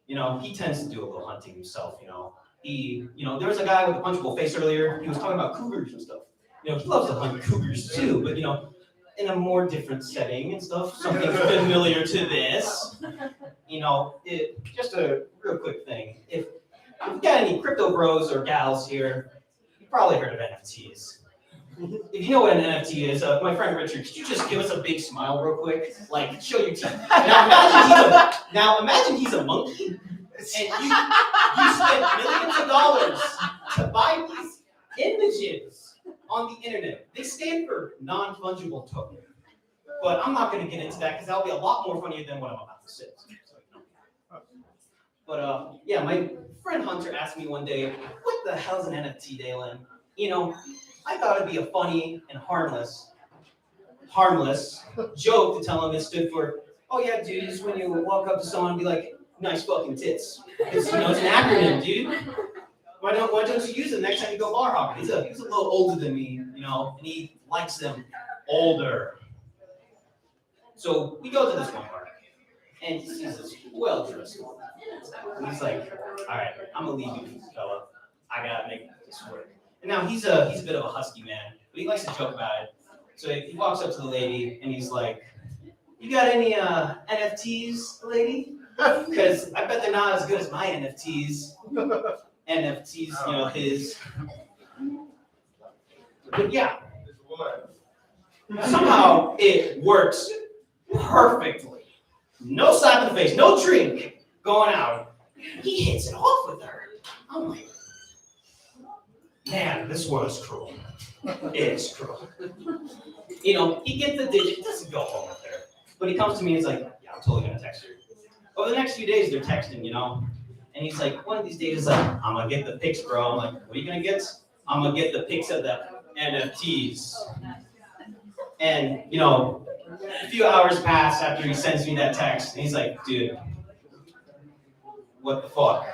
Speaker 10: You know, he tends to do a little hunting himself, you know. There was a guy with a punchable face earlier. He was talking about cougars and stuff. You know, he loves to hunt cougars too, but you know, in a more different setting and stuff, something familiar to this. You know, just a real quick thing. If you got any crypto bros or gals here, you've probably heard of NFTs. If you know what an NFT is, my friend Richard, could you just give us a big smile real quick? Like, show your teeth. Now imagine he's a monkey, and you spent millions of dollars to buy these images on the internet. They stand for non-fungible token. But I'm not going to get into that because that'll be a lot more funny than what I'm about to say. But yeah, my friend Hunter asked me one day, what the hell's an NFT, Dalen? You know, I thought it'd be a funny and harmless joke to tell him it stood for, oh yeah, dude, it's when you walk up to someone and be like, nice fucking tits. It's, you know, it's an acronym, dude. Why don't you use it next time you go bar hopping? He's a little older than me, you know, and he likes them older. So we go to this one bar, and he sees this well-dressed woman. And he's like, all right, I'm gonna leave you, fella. I gotta make this work. And now he's a bit of a husky man, but he likes to joke about it. So he walks up to the lady, and he's like, you got any NFTs, lady? Because I bet they're not as good as my NFTs. NFTs, you know, his. But yeah, somehow it works perfectly. No slap in the face, no drink going out. He hits it off with her. I'm like, man, this was cruel. It's cruel. You know, he gets the digit, doesn't go home with her. But he comes to me and he's like, yeah, I'm totally gonna text her. Over the next few days, they're texting, you know. And he's like, one of these days, like, I'm gonna get the pics, bro. I'm like, what are you gonna get? I'm gonna get the pics of the NFTs. And, you know, a few hours pass after he sends me that text, and he's like, dude, what the fuck?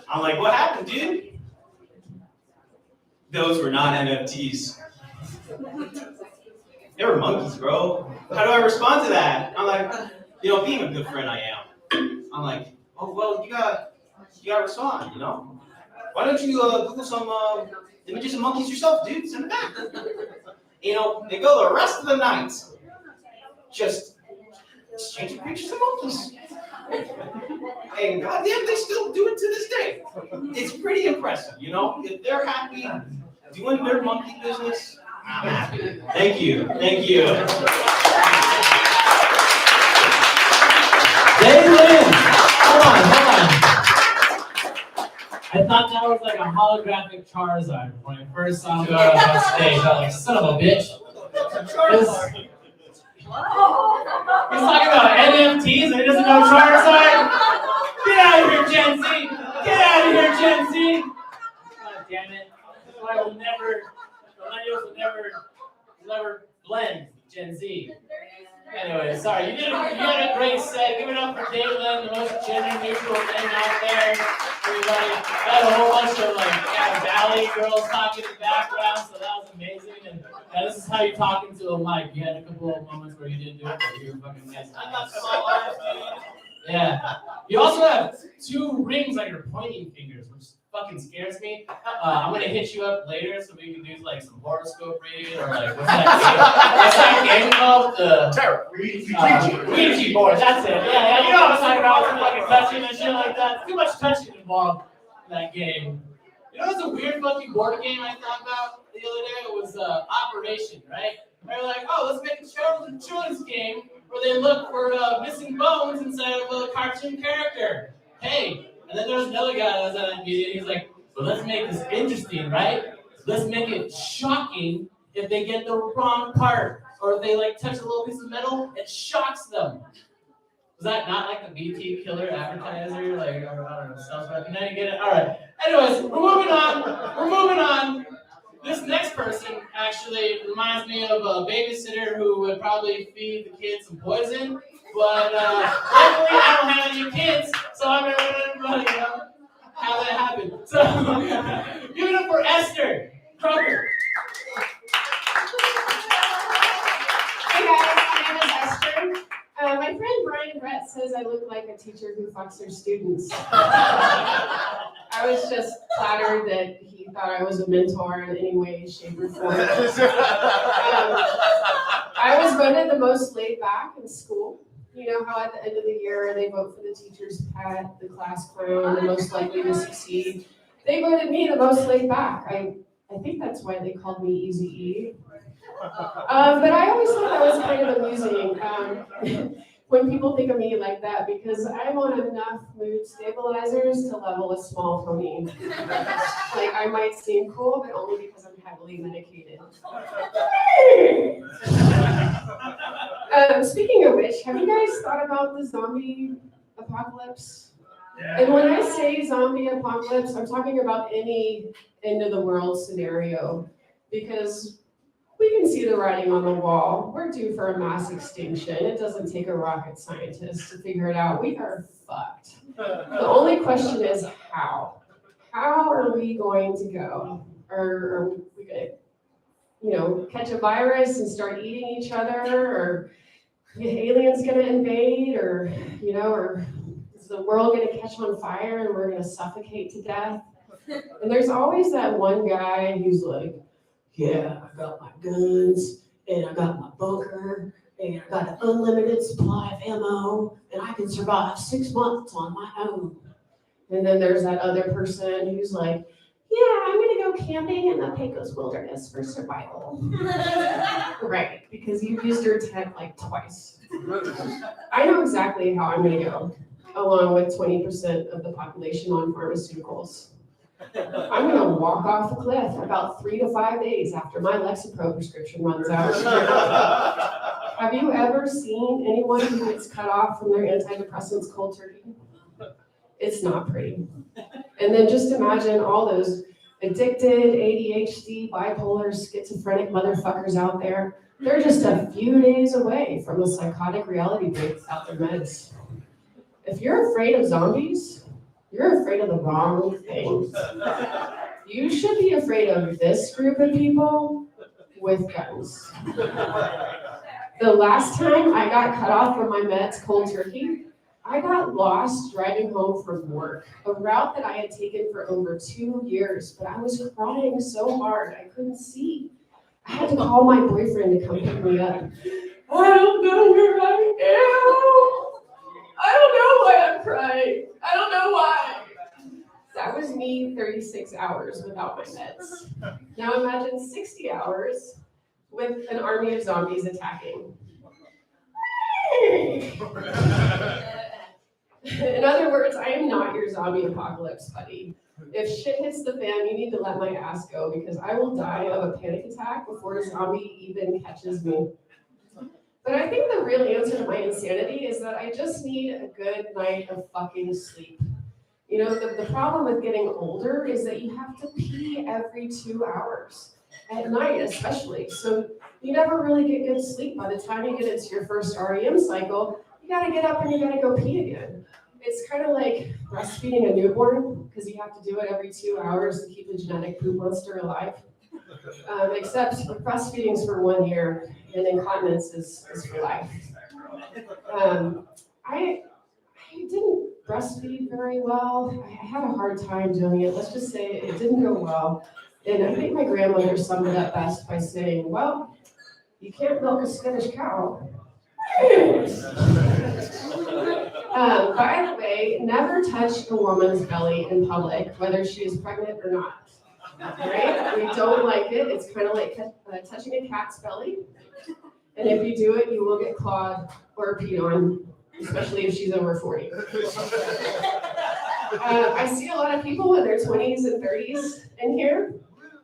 Speaker 10: I'm like, what happened, dude? Those were not NFTs. They were monkeys, bro. How do I respond to that? I'm like, you know, being a good friend I am. I'm like, oh, well, you gotta respond, you know? Why don't you Google some images of monkeys yourself, dude? Send it back. You know, they go the rest of the night just exchanging pictures of monkeys. And goddamn, they still do it to this day. It's pretty impressive, you know? If they're happy doing their monkey business, I'm happy. Thank you. Thank you.
Speaker 1: Lynch! Hold on. I thought that was like a holographic Charizard when I first saw him on stage. I was like, son of a bitch. He's talking about NFTs and he doesn't know Charizard? Get out of here, Gen Z! Get out of here, Gen Z! God damn it. That's why millennials will never blend Gen Z. Anyway, sorry, you had a great set. Give it up for Caitlin, the most gender neutral thing out there. Everybody, got a whole bunch of Valley girls talking in the background, so that was amazing. And this is how you're talking to a mic. You had a couple of moments where you didn't do it, but you were fucking amazing. Yeah. You also have 2 rings on your pointing fingers, which fucking scares me. I'm gonna hit you up later so we can do like some horoscope reading or like what's that game called? Ouija board. That's it. Yeah, you know what I'm talking about. Some fucking touching and shit like that. Too much touching involved in that game. You know what's a weird fucking board game I thought about the other day? It was Operation, right? They were like, oh, let's make a children's game where they look for missing bones inside of a cartoon character. Hey. And then there was another guy that was at that meeting, he's like, so let's make this interesting, right? Let's make it shocking if they get the wrong part, or if they like touch a little piece of metal, it shocks them. Was that not like the BT killer advertiser? Like, I don't know, stuff like that. Now you get it? All right. Anyways, we're moving on. This next person actually reminds me of a babysitter who would probably feed the kids some poison. But luckily, I don't have any kids, so I'm going to how that happened. So, give it up for Esther Crocker.
Speaker 6: Hey guys, my name is Esther. My friend Brian Brett says I look like a teacher who fucks their students. I was just flattered that he thought I was a mentor in any way, shape, or form. I was voted the most laid back in school. You know how at the end of the year they vote for the teacher's pet, the class clown, the most likely to succeed. They voted me the most laid back. I think that's why they called me Easy E. But I always thought that was kind of amusing when people think of me like that, because I'm on enough mood stabilizers to level a small pony. Like, I might seem cool, but only because I'm heavily medicated. Speaking of which, have you guys thought about the zombie apocalypse? Yeah. And when I say zombie apocalypse, I'm talking about any end of the world scenario, because we can see the writing on the wall. We're due for a mass extinction. It doesn't take a rocket scientist to figure it out. We are fucked. The only question is how. How are we going to go? Are we going to, catch a virus and start eating each other? Or aliens going to invade? Or is the world going to catch on fire and we're going to suffocate to death? And there's always that one guy who's like, yeah, I got my guns, and I got my bunker, and I got an unlimited supply of ammo, and I can survive 6 months on my own. And then there's that other person who's like, yeah, I'm gonna go camping in the Pecos wilderness for survival. Right, because you used your tent like twice. I know exactly how I'm gonna go, along with 20% of the population on pharmaceuticals. I'm going to walk off a cliff about 3 to 5 days after my Lexapro prescription runs out. Have you ever seen anyone who gets cut off from their antidepressants cold turkey? It's not pretty. And then just imagine all those addicted, ADHD, bipolar, schizophrenic motherfuckers out there. They're just a few days away from a psychotic reality break without their meds. If you're afraid of zombies, you're afraid of the wrong things. You should be afraid of this group of people with guns. The last time I got cut off from my meds cold turkey, I got lost driving home from work, a route that I had taken for over 2 years, but I was crying so hard I couldn't see. I had to call my boyfriend to come pick me up. I don't know where I am. I don't know why I'm crying. I don't know why. That was me 36 hours without my meds. Now imagine 60 hours with an army of zombies attacking. In other words, I am not your zombie apocalypse buddy. If shit hits the fan, you need to let my ass go, because I will die of a panic attack before a zombie even catches me. But I think the real answer to my insanity is that I just need a good night of fucking sleep. The problem with getting older is that you have to pee every 2 hours. at night especially. So you never really get good sleep. By the time you get into your first REM cycle, you gotta get up and you gotta go pee again. It's kind of like breastfeeding a newborn, because you have to do it every 2 hours to keep the genetic poop monster alive. Except breastfeeding's for 1 year, and incontinence is for life. I didn't breastfeed very well. I had a hard time doing it. Let's just say it didn't go well. And I think my grandmother summed it up best by saying, well, you can't milk a skittish cow. By the way, never touch a woman's belly in public, whether she is pregnant or not. Right? We don't like it. It's kind of like touching a cat's belly. And if you do it, you will get clawed or peed on, especially if she's over 40. I see a lot of people in their 20s and 30s in here.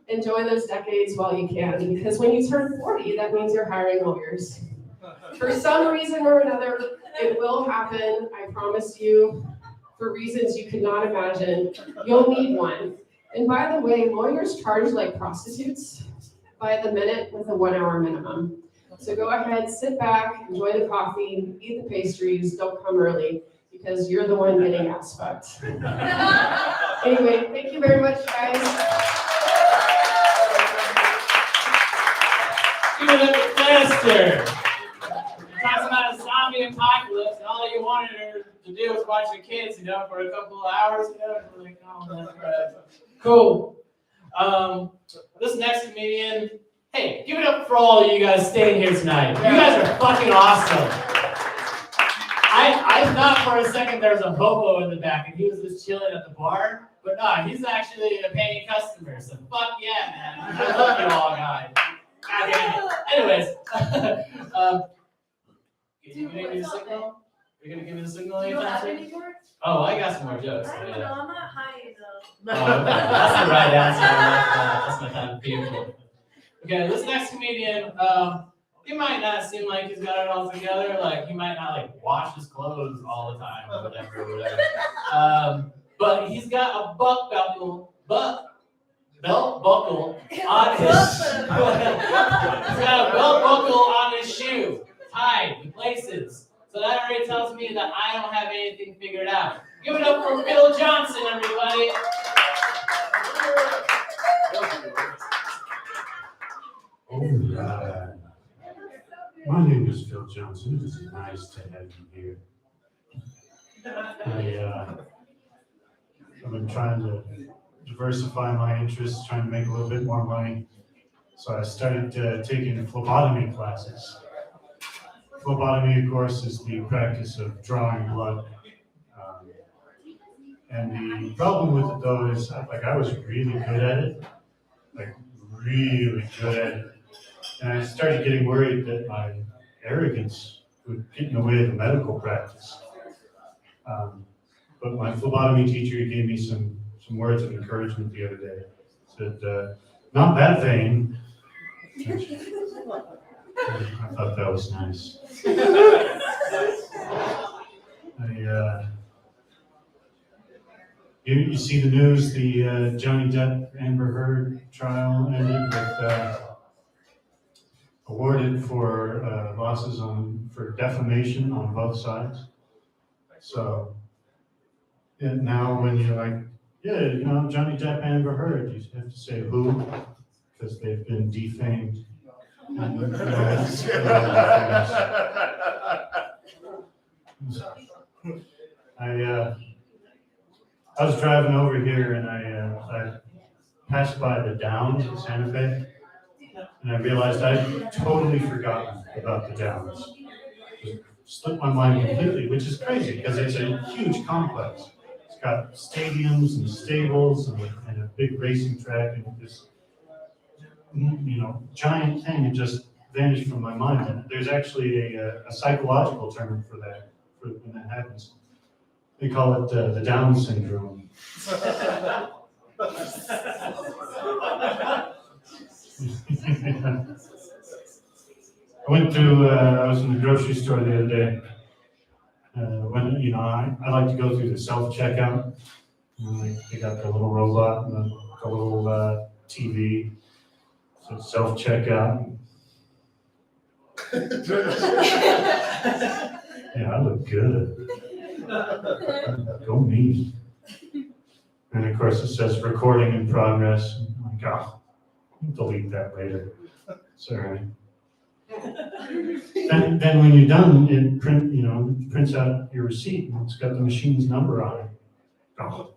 Speaker 6: Enjoy those decades while you can, because when you turn 40, that means you're hiring lawyers. For some reason or another, it will happen, I promise you, for reasons you could not imagine. You'll need one. And by the way, lawyers charge like prostitutes by the minute with a 1 hour minimum. So go ahead, sit back, enjoy the coffee, eat the pastries, don't come early, because you're the one getting ass fucked. Anyway, thank you very much, guys.
Speaker 1: Give it up to Fester. Talks about a zombie apocalypse, and all you wanted her to do was watch the kids, for a couple of hours, We're like, oh, that's right. Cool. This next comedian, hey, give it up for all of you guys staying here tonight. You guys are fucking awesome. I thought for a second there was a hobo in the back and he was just chilling at the bar, but no, he's actually a paying customer, so fuck yeah, man. I love you all guys. God damn it. Anyways, you gonna give me the signal? You're gonna give me the signal
Speaker 11: You don't have
Speaker 1: anytime
Speaker 11: any
Speaker 1: soon?
Speaker 11: more?
Speaker 1: Oh, I got some more jokes.
Speaker 11: I don't know, I'm not high though.
Speaker 1: Oh, okay. That's the right answer. That's my kind of people. Okay, this next comedian, he might not seem like he's got it all together. Like he might not wash his clothes all the time or whatever. But he's got a belt buckle on his. He's got a belt buckle on his shoe, tied in places. So that already tells me that I don't have anything figured out. Give it up for Phil Johnson, everybody.
Speaker 12: My name is Phil Johnson. It is nice to have you here. I've been trying to diversify my interests, trying to make a little bit more money. So I started taking phlebotomy classes. Phlebotomy, of course, is the practice of drawing blood. And the problem with it, though, is I was really good at it, really good at it. And I started getting worried that my arrogance would get in the way of the medical practice. But my phlebotomy teacher gave me some words of encouragement the other day. Said, not that vain. I thought that was nice. You see the news, the Johnny Depp Amber Heard trial ended with awarded for losses for defamation on both sides. So now when you're like, yeah, Johnny Depp, Amber Heard, you have to say who, because they've been defamed. I was driving over here and I passed by the Downs in Santa Fe, and I realized I'd totally forgotten about the Downs. It slipped my mind completely, which is crazy because it's a huge complex. It's got stadiums and stables and a big racing track and this, giant thing. It just vanished from my mind. And there's actually a psychological term for that, for when that happens. They call it the Down syndrome. I I was in the grocery store the other day. When I like to go through the self-checkout. They got the little robot and the little TV. So self-checkout. Yeah, I look good. Go me. And of course, it says recording in progress. I'm like, oh, delete that later. Sorry. Then when you're done, it prints out your receipt and it's got the machine's number on it. Oh.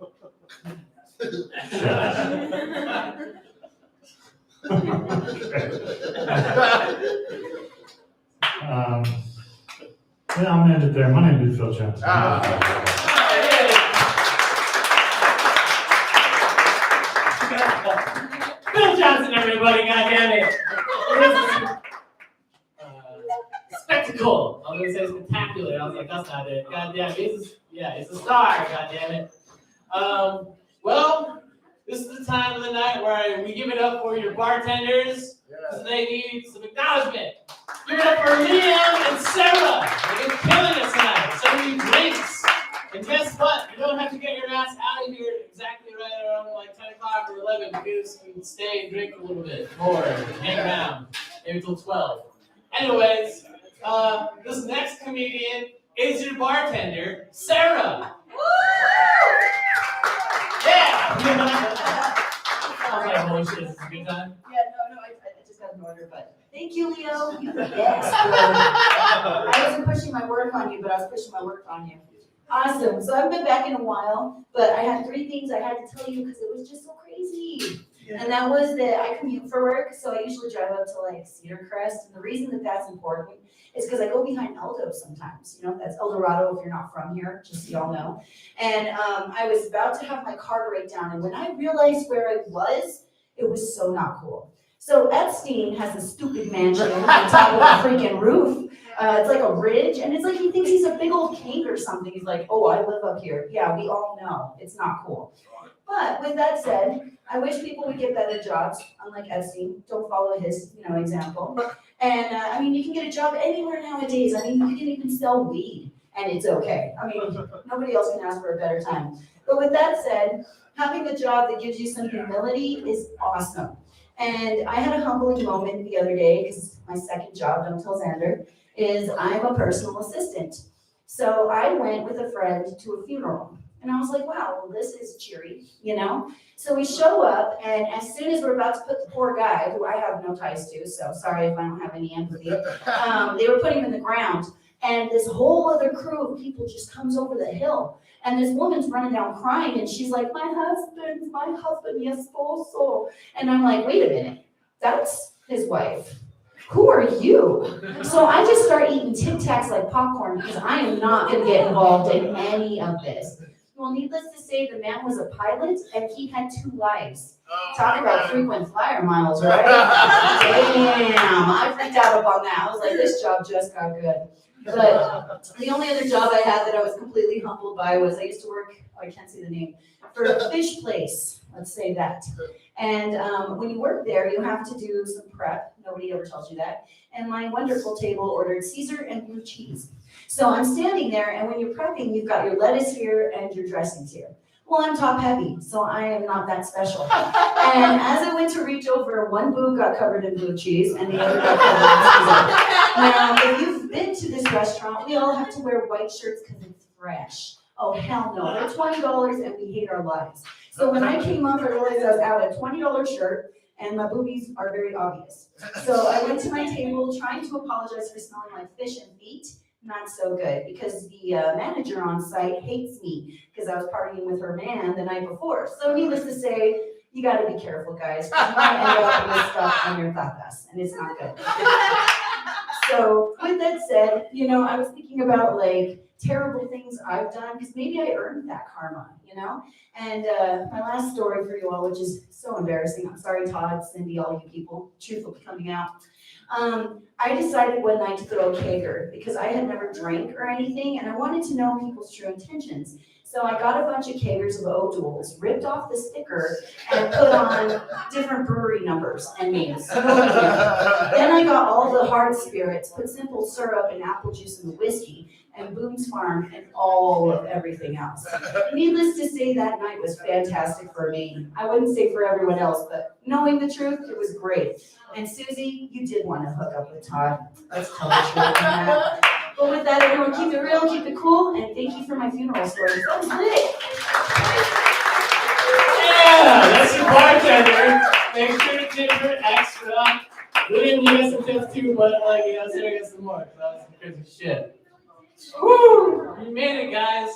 Speaker 12: Yeah, I'm gonna end it there. My name is Phil Johnson.
Speaker 1: Phil Johnson, everybody, goddammit. Spectacle. I was gonna say spectacular. I was like, that's not it. Goddamn, it's a star. Goddammit. Well, this is the time of the night where we give it up for your bartenders because they need some acknowledgement. Give it up for Liam and Sarah. They're killing us tonight. Serving drinks. And guess what? You don't have to get your ass out of here exactly right around like 10 o'clock or 11 because you can stay and drink a little bit more and hang around maybe until 12. Anyways, this next comedian is your bartender, Sarah. Yeah! I was like, holy shit, this is a good time.
Speaker 13: Yeah, no, I just got an order, but thank you, Leo. You're the best. I wasn't pushing my work on you, but I was pushing my work on you. Awesome. So I haven't been back in a while, but I had 3 things I had to tell you because it was just so crazy. And that was that I commute for work, so I usually drive up to like Cedar Crest. And the reason that that's important is because I go behind Eldo sometimes. You know, that's El Dorado if you're not from here, just so y'all know. And I was about to have my car break down, and when I realized where I was, it was so not cool. So Epstein has a stupid mansion on top of a freaking roof. It's like a ridge, and it's like he thinks he's a big old king or something. He's like, oh, I live up here. Yeah, we all know. It's not cool. But with that said, I wish people would get better jobs, unlike Epstein. Don't follow his, example. And I mean, you can get a job anywhere nowadays. I mean, you can even sell weed, and it's okay. I mean, nobody else can ask for a better time. But with that said, having a job that gives you some humility is awesome. And I had a humbling moment the other day, because my second job, don't tell Xander, is I'm a personal assistant. So I went with a friend to a funeral. And I was like, wow, well, this is cheery, So we show up, and as soon as we're about to put the poor guy, who I have no ties to, so sorry if I don't have any empathy, they were putting him in the ground. And this whole other crew of people just comes over the hill. And this woman's running down crying, and she's like, my husband, mi esposo. And I'm like, wait a minute, that's his wife. Who are you? So I just start eating Tic Tacs like popcorn because I am not going to get involved in any of this. Well, needless to say, the man was a pilot, and he had 2 lives. Talk about frequent flyer miles, right? Damn, I freaked out up on that. I was like, this job just got good. But the only other job I had that I was completely humbled by was I used to work, I can't see the name, for a fish place, let's say that. And when you work there, you have to do some prep. Nobody ever tells you that. And my wonderful table ordered Caesar and blue cheese. So I'm standing there, and when you're prepping, you've got your lettuce here and your dressings here. Well, I'm top heavy, so I am not that special. And as I went to reach over, one boob got covered in blue cheese, and the other got covered in Caesar. Now, if you've been to this restaurant, we all have to wear white shirts because it's fresh. Oh, hell no. They're $20, and we hate our lives. So when I came up, I realized I was out a $20 shirt, and my boobies are very obvious. So I went to my table trying to apologize for smelling like fish and feet. Not so good, because the manager on site hates me because I was partying with her man the night before. So needless to say, you got to be careful, guys. You might end up with stuff on your tatas, and it's not good. So with that said, I was thinking about like terrible things I've done because maybe I earned that karma, And my last story for you all, which is so embarrassing. I'm sorry, Todd, Cindy, all you people. Truth will be coming out. I decided one night to throw a kegger because I had never drank or anything, and I wanted to know people's true intentions. So I got a bunch of keggers of O'Doul's, ripped off the sticker, and put on different brewery numbers and names. Then I got all the hard spirits, put simple syrup and apple juice in the whiskey, and Boone's Farm and all of everything else. Needless to say, that night was fantastic for me. I wouldn't say for everyone else, but knowing the truth, it was great. And Susie, you did want to hook up with Todd. Let's tell the truth on that. But with that, everyone, keep it real, keep it cool, and thank you for my funeral stories. That was great.
Speaker 1: Yeah, that's your bartender. Make sure to tip her extra. We didn't get some tips too, but like, you know, so we get some more. So that was some crazy shit. Woo! You made it, guys.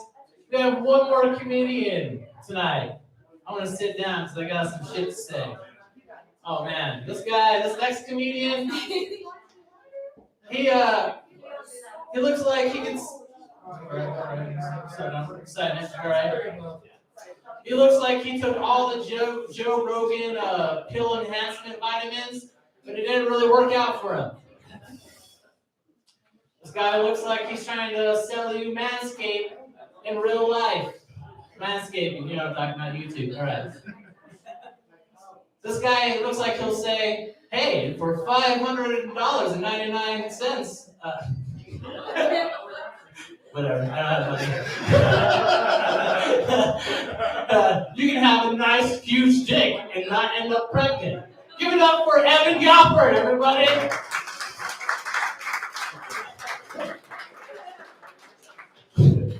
Speaker 1: We have one more comedian tonight. I want to sit down because I got some shit to say. Oh man, this next comedian, he looks like he can. All right. He looks like he took all the Joe Rogan pill enhancement vitamins, but it didn't really work out for him. This guy looks like he's trying to sell you Manscaped in real life. Manscaping, you know what I'm talking about, YouTube. All right. This guy looks like he'll say, "Hey, for $500.99, whatever. You can have a nice, huge dick and not end up pregnant." Give it up for Evan Galpert, everybody.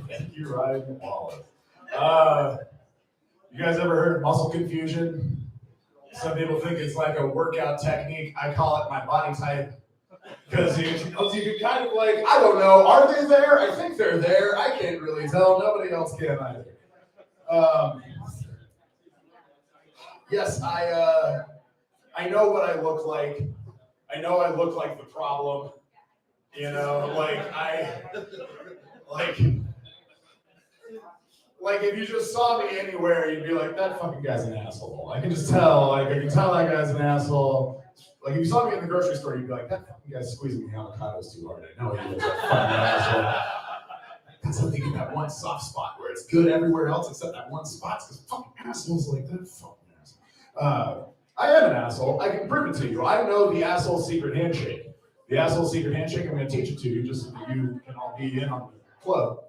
Speaker 14: Thank you, Ryan Wallace. You guys ever heard of muscle confusion? Some people think it's like a workout technique. I call it my body type. Because you can kind of like, I don't know, are they there? I think they're there. I can't really tell. Nobody else can either. Yes, I know what I look like. I know I look like the problem. You know, like if you just saw me anywhere, you'd be like, that fucking guy's an asshole. I can just tell, I can tell that guy's an asshole. Like if you saw me in the grocery store, you'd be like, that fucking guy's squeezing the avocados too hard. I know he is a fucking asshole. That's how they get that one soft spot where it's good everywhere else except that one spot, because fucking assholes like that. Fucking asshole. I am an asshole. I can prove it to you. I know the asshole secret handshake. The asshole secret handshake, I'm going to teach it to you just so that you can all be in on the club.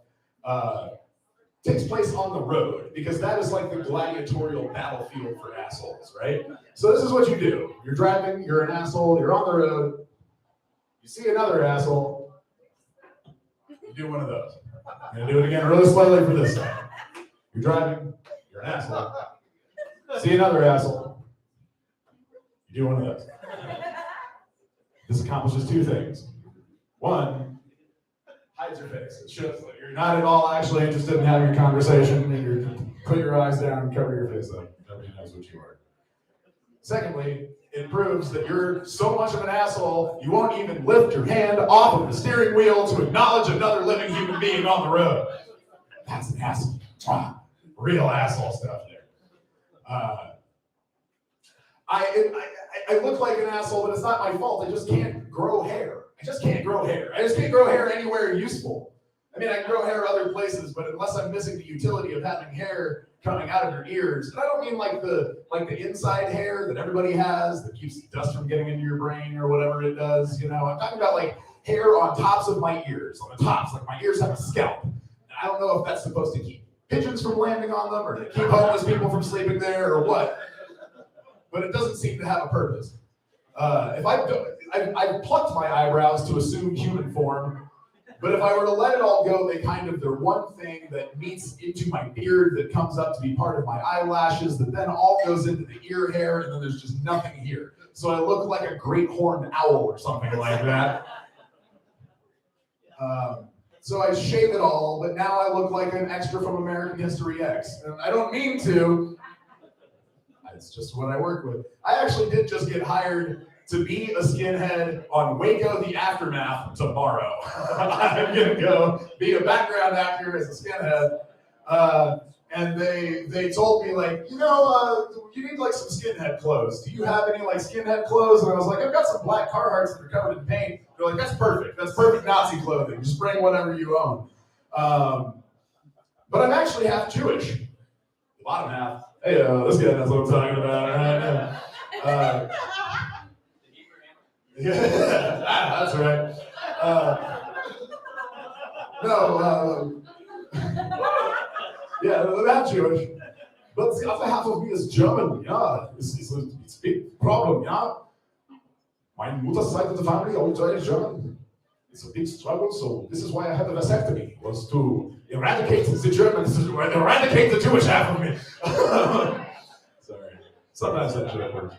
Speaker 14: Takes place on the road, because that is like the gladiatorial battlefield for assholes, right? So this is what you do. You're driving, you're an asshole, you're on the road, you see another asshole, you do one of those. I'm going to do it again really slowly for this time. You're driving, you're an asshole, see another asshole, you do one of those. This accomplishes two things. One, hides your face. It shows that you're not at all actually interested in having a conversation, and you put your eyes down and cover your face up. Nobody knows what you are. Secondly, it proves that you're so much of an asshole, you won't even lift your hand off of the steering wheel to acknowledge another living human being on the road. That's an asshole. Real asshole stuff there. I look like an asshole, but it's not my fault. I just can't grow hair. I just can't grow hair anywhere useful. I mean, I can grow hair other places, but unless I'm missing the utility of having hair coming out of your ears, and I don't mean like the inside hair that everybody has that keeps dust from getting into your brain or whatever it does, you know. I'm talking about like hair on tops of my ears, on the tops, like my ears have a scalp. And I don't know if that's supposed to keep pigeons from landing on them or to keep homeless people from sleeping there or what, but it doesn't seem to have a purpose. I've plucked my eyebrows to assume human form, but if I were to let it all go, they're one thing that meets into my beard that comes up to be part of my eyelashes that then all goes into the ear hair, and then there's just nothing here. So I look like a great horned owl or something like that. So I shave it all, but now I look like an extra from American History X. And I don't mean to. It's just what I work with. I actually did just get hired to be a skinhead on Waco the Aftermath tomorrow. I'm gonna go be a background actor as a skinhead. And they told me like, you need like some skinhead clothes. Do you have any like skinhead clothes? And I was like, I've got some black Carhartts that are covered in paint. They're like, that's perfect. That's perfect Nazi clothing. Just bring whatever you own. But I'm actually half Jewish. The bottom half. Hey, this guy knows what I'm talking about, right? Yeah, that's right. No, Oh, yeah, that Jewish. But the other half of me is German, yeah. It's a big problem, yeah. My mother's side of the family, all German. It's a big struggle, so this is why I had the vasectomy, was to eradicate the Germans, eradicate the Jewish half of me. Sorry, sometimes that joke works.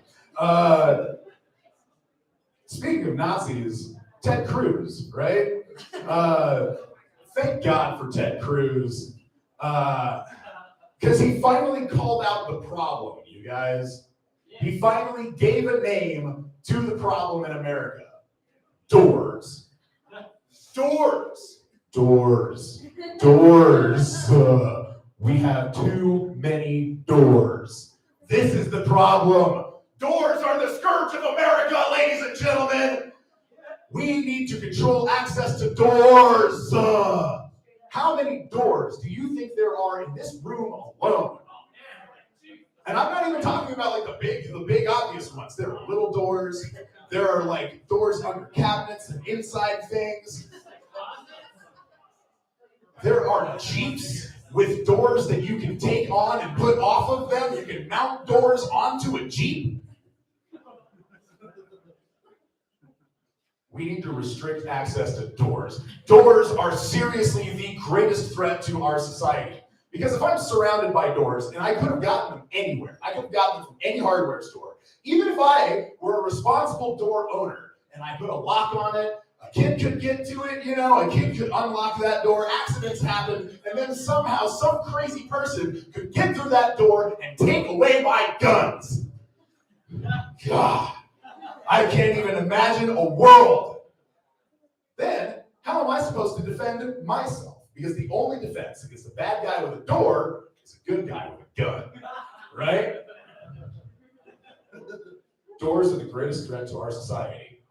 Speaker 14: Speaking of Nazis, Ted Cruz, right? Thank God for Ted Cruz, because he finally called out the problem, you guys. He finally gave a name to the problem in America. Doors. Doors. Doors. Doors. We have too many doors. This is the problem. Doors are the scourge of America, ladies and gentlemen. We need to control access to doors. How many doors do you think there are in this room alone? And I'm not even talking about like the big obvious ones. There are little doors. There are like doors under cabinets and inside things. There are Jeeps with doors that you can take on and put off of them. You can mount doors onto a Jeep. We need to restrict access to doors. Doors are seriously the greatest threat to our society. Because if I'm surrounded by doors, and I could have gotten them anywhere, I could have gotten them from any hardware store, even if I were a responsible door owner, and I put a lock on it, a kid could get to it, a kid could unlock that door, accidents happen, and then somehow some crazy person could get through that door and take away my guns. God, I can't even imagine a world. Then, how am I supposed to defend myself? Because the only defense against a bad guy with a door is a good guy with a gun, right? Doors are the greatest threat to our society.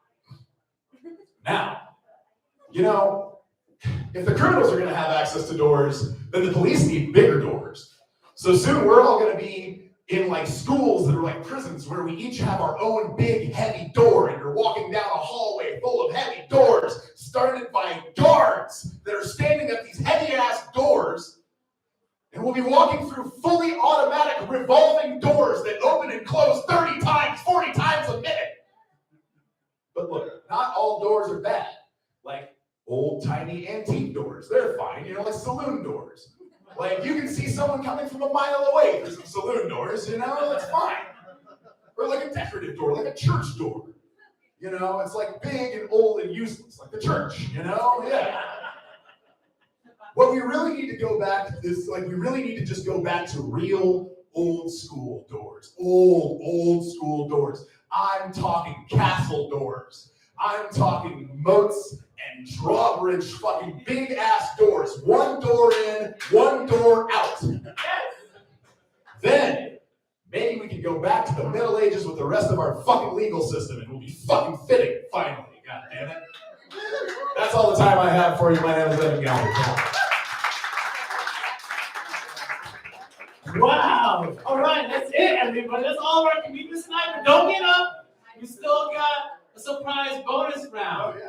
Speaker 14: Now, if the criminals are going to have access to doors, then the police need bigger doors. So soon we're all going to be in like schools that are like prisons where we each have our own big heavy door, and you're walking down a hallway full of heavy doors started by guards that are standing at these heavy ass doors, and we'll be walking through fully automatic revolving doors that open and close 30 times, 40 times a minute. But look, not all doors are bad. Like old tiny antique doors, they're fine, like saloon doors. Like, you can see someone coming from a mile away through some saloon doors, that's fine. Or like a decorative door, like a church door. It's like big and old and useless, like the church, yeah. What we really need to go back to is, we really need to just go back to real old school doors. Old school doors. I'm talking castle doors. I'm talking moats and drawbridge fucking big ass doors. One door in, one door out. Then, maybe we can go back to the Middle Ages with the rest of our fucking legal system and we'll be fucking fitting, finally. God damn it. That's all the time I have for you. My name is Evan Galvin.
Speaker 1: Wow. All right, that's it, everybody. That's all of our comedians tonight. But don't get up. We still got a surprise bonus round.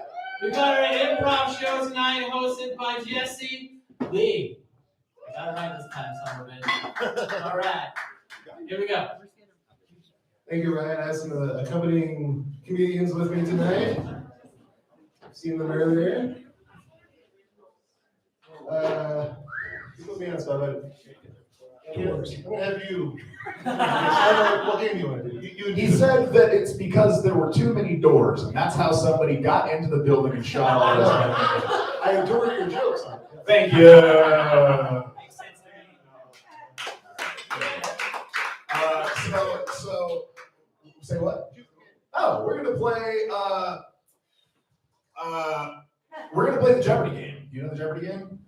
Speaker 1: We got our improv show tonight, hosted by Jesse Lee. I got it right this time, son of a bitch. All right, here we go.
Speaker 7: Thank you, Ryan. I have some accompanying comedians with me tonight. I've seen them earlier. You put me on spot, but I'm gonna have you. What game do you want to do?
Speaker 14: He said that it's because there were too many doors, and that's how somebody got into the building and shot all his men.
Speaker 7: I adore your jokes.
Speaker 14: Thank you. So, say what? Oh, we're gonna play. We're gonna play the Jeopardy game. You know the Jeopardy game?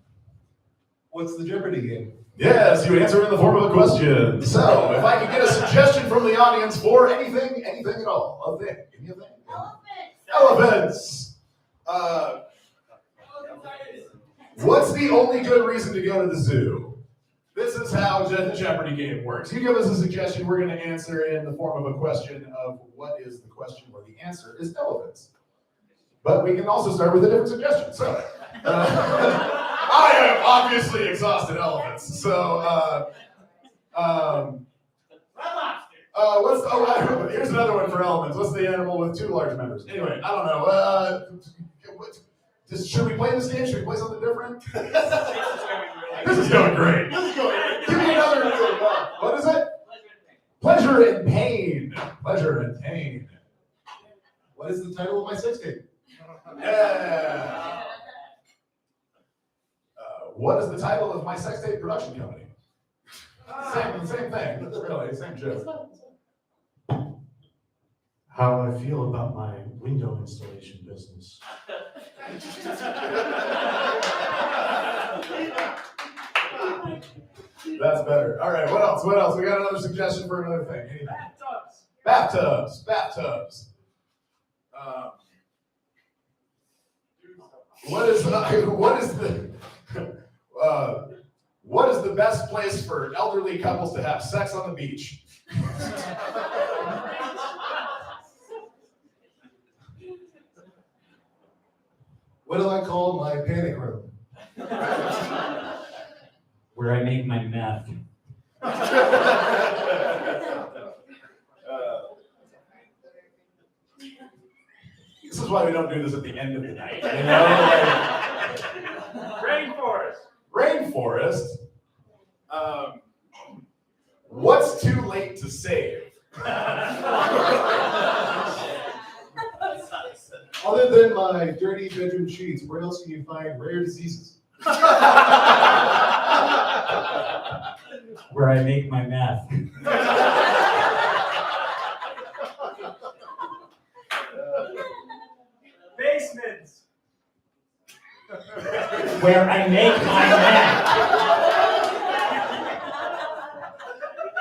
Speaker 7: What's the Jeopardy game?
Speaker 14: Yes, you answer in the form of a question. So, if I could get a suggestion from the audience for anything at all, a thing. Give me a thing. Elephants. What's the only good reason to go to the zoo? This is how the Jeopardy game works. You give us a suggestion, we're going to answer in the form of a question of what is the question where the answer is elephants. But we can also start with a different suggestion. So, I have obviously exhausted elephants. So, here's another one for elephants. What's the animal with two large members? Anyway, I don't know. Should we play this game? Should we play something different? This is going great. Give me another. What is it? Pleasure and pain. Pleasure and pain.
Speaker 8: What is the title of my sex tape?
Speaker 14: Yeah. What is the title of my sex tape production company? Same thing. Really, same joke.
Speaker 12: How I feel about my window installation business.
Speaker 14: That's better. All right, what else? We got another suggestion for another thing. Anything? Bathtubs. What is the best place for elderly couples to have sex on the beach?
Speaker 8: What do I call my panic room?
Speaker 3: Where I make my meth.
Speaker 14: This is why we don't do this at the end of the night. You know? Rainforest. What's too late to save?
Speaker 8: Other than my dirty bedroom sheets, where else can you find rare diseases?
Speaker 3: Where I make my meth.
Speaker 9: Basements.
Speaker 3: Where I make my meth.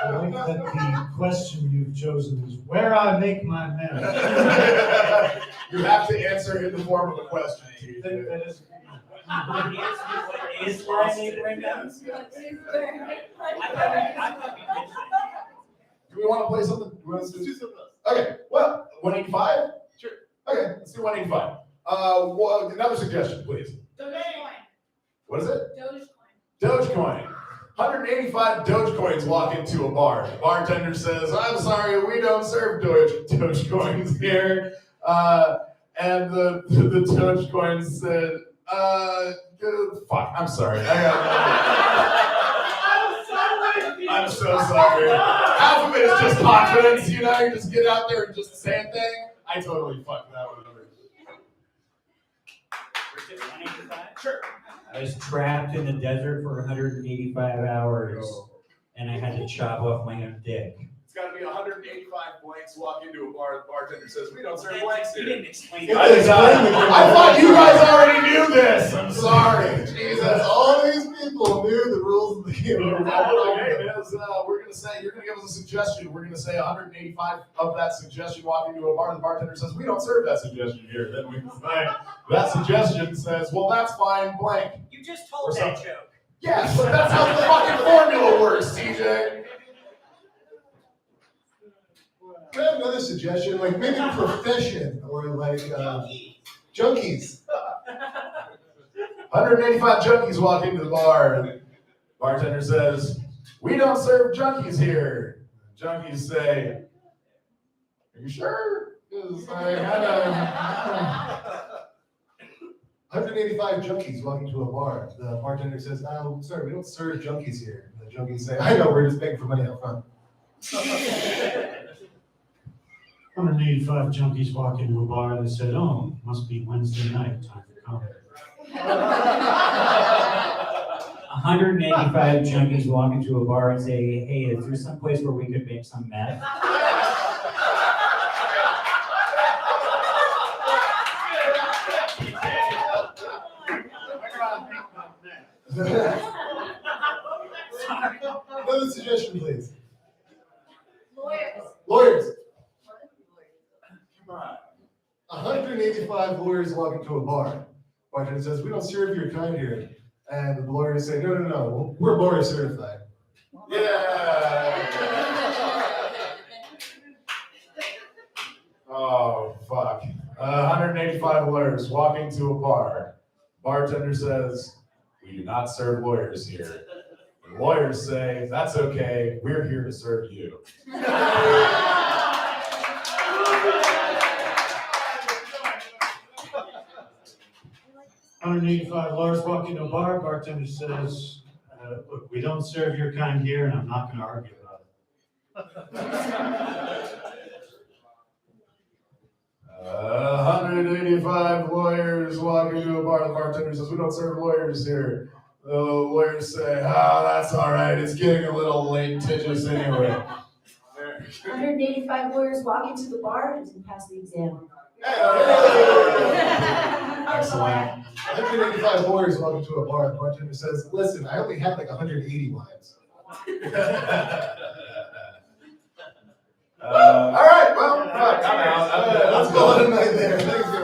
Speaker 12: I like that the question you've chosen is where I make my meth.
Speaker 14: You have to answer in the form of a question.
Speaker 12: That is
Speaker 3: Is where I make my meth.
Speaker 14: Do we want to play something? Okay, well, 185? Sure. Okay, let's do 185. Another suggestion, please. What is it? Dogecoin. 185 Dogecoins walk into a bar. The bartender says, "I'm sorry, we don't serve Dogecoins here." And the Dogecoins said, "Fuck, I'm sorry. I'm so sorry. Half of it is just confidence, you know? You just get out there and just say a thing. I totally fucked that one over."
Speaker 3: Sure. I was trapped in the desert for 185 hours, and I had to chop off my own dick.
Speaker 14: It's got to be 185 blanks walk into a bar. The bartender says, "We don't serve blanks here."
Speaker 3: You didn't explain
Speaker 14: I thought you guys already knew this. I'm sorry. Jesus.
Speaker 8: All these people knew the rules of the game.
Speaker 14: We're going to say, you're going to give us a suggestion. We're going to say 185 of that suggestion walk into a bar. The bartender says, "We don't serve that suggestion here." Then we can say, that suggestion says, "Well, that's fine, blank."
Speaker 10: You just told that joke.
Speaker 14: Yes, but that's how the fucking formula works, TJ.
Speaker 8: Can I have another suggestion? Like maybe profession or like junkies.
Speaker 14: 185 junkies walk into the bar, and the bartender says, "We don't serve junkies here." Junkies say, "Are you sure?"
Speaker 8: 185 junkies walk into a bar. The bartender says, "Oh, sorry, we don't serve junkies here." And the junkies say, "I know, we're just begging for money up front."
Speaker 12: 185 junkies walk into a bar and they said, "Oh, must be Wednesday night, time for comedy."
Speaker 3: 185 junkies walk into a bar and say, "Hey, is there some place where we could make some meth?"
Speaker 8: Another suggestion, please.
Speaker 13: Lawyers.
Speaker 8: Lawyers. 185 lawyers walk into a bar. Bartender says, "We don't serve your kind here." And the lawyers say, No, we're lawyer certified."
Speaker 14: Yeah. Oh, fuck. 185 lawyers walking to a bar. Bartender says, we do not serve lawyers here. The lawyers say, that's okay, we're here to serve you.
Speaker 12: 185 lawyers walk into a bar, bartender says, look, we don't serve your kind here, and I'm not gonna argue about it.
Speaker 14: 185 lawyers walk into a bar, the bartender says, we don't serve lawyers here. The lawyers say, that's all right, it's getting a little litigious anyway.
Speaker 13: 185 lawyers walk into the bar and didn't pass the exam.
Speaker 14: Excellent.
Speaker 8: 185 lawyers walk into a bar, the bartender says, listen, I only had like 180 lines.
Speaker 14: All right, well, fuck, I'm out.
Speaker 8: Let's call it a night there.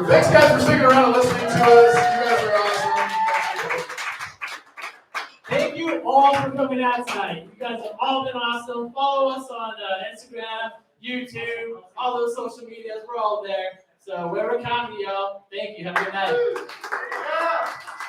Speaker 14: Thanks, guys, for sticking around and listening to us. You guys are awesome.
Speaker 1: Thank you all for coming out tonight. You guys have all been awesome. Follow us on Instagram, YouTube, all those social medias. We're all there. So, Wayward Comedy, y'all. Thank you. Have a good night.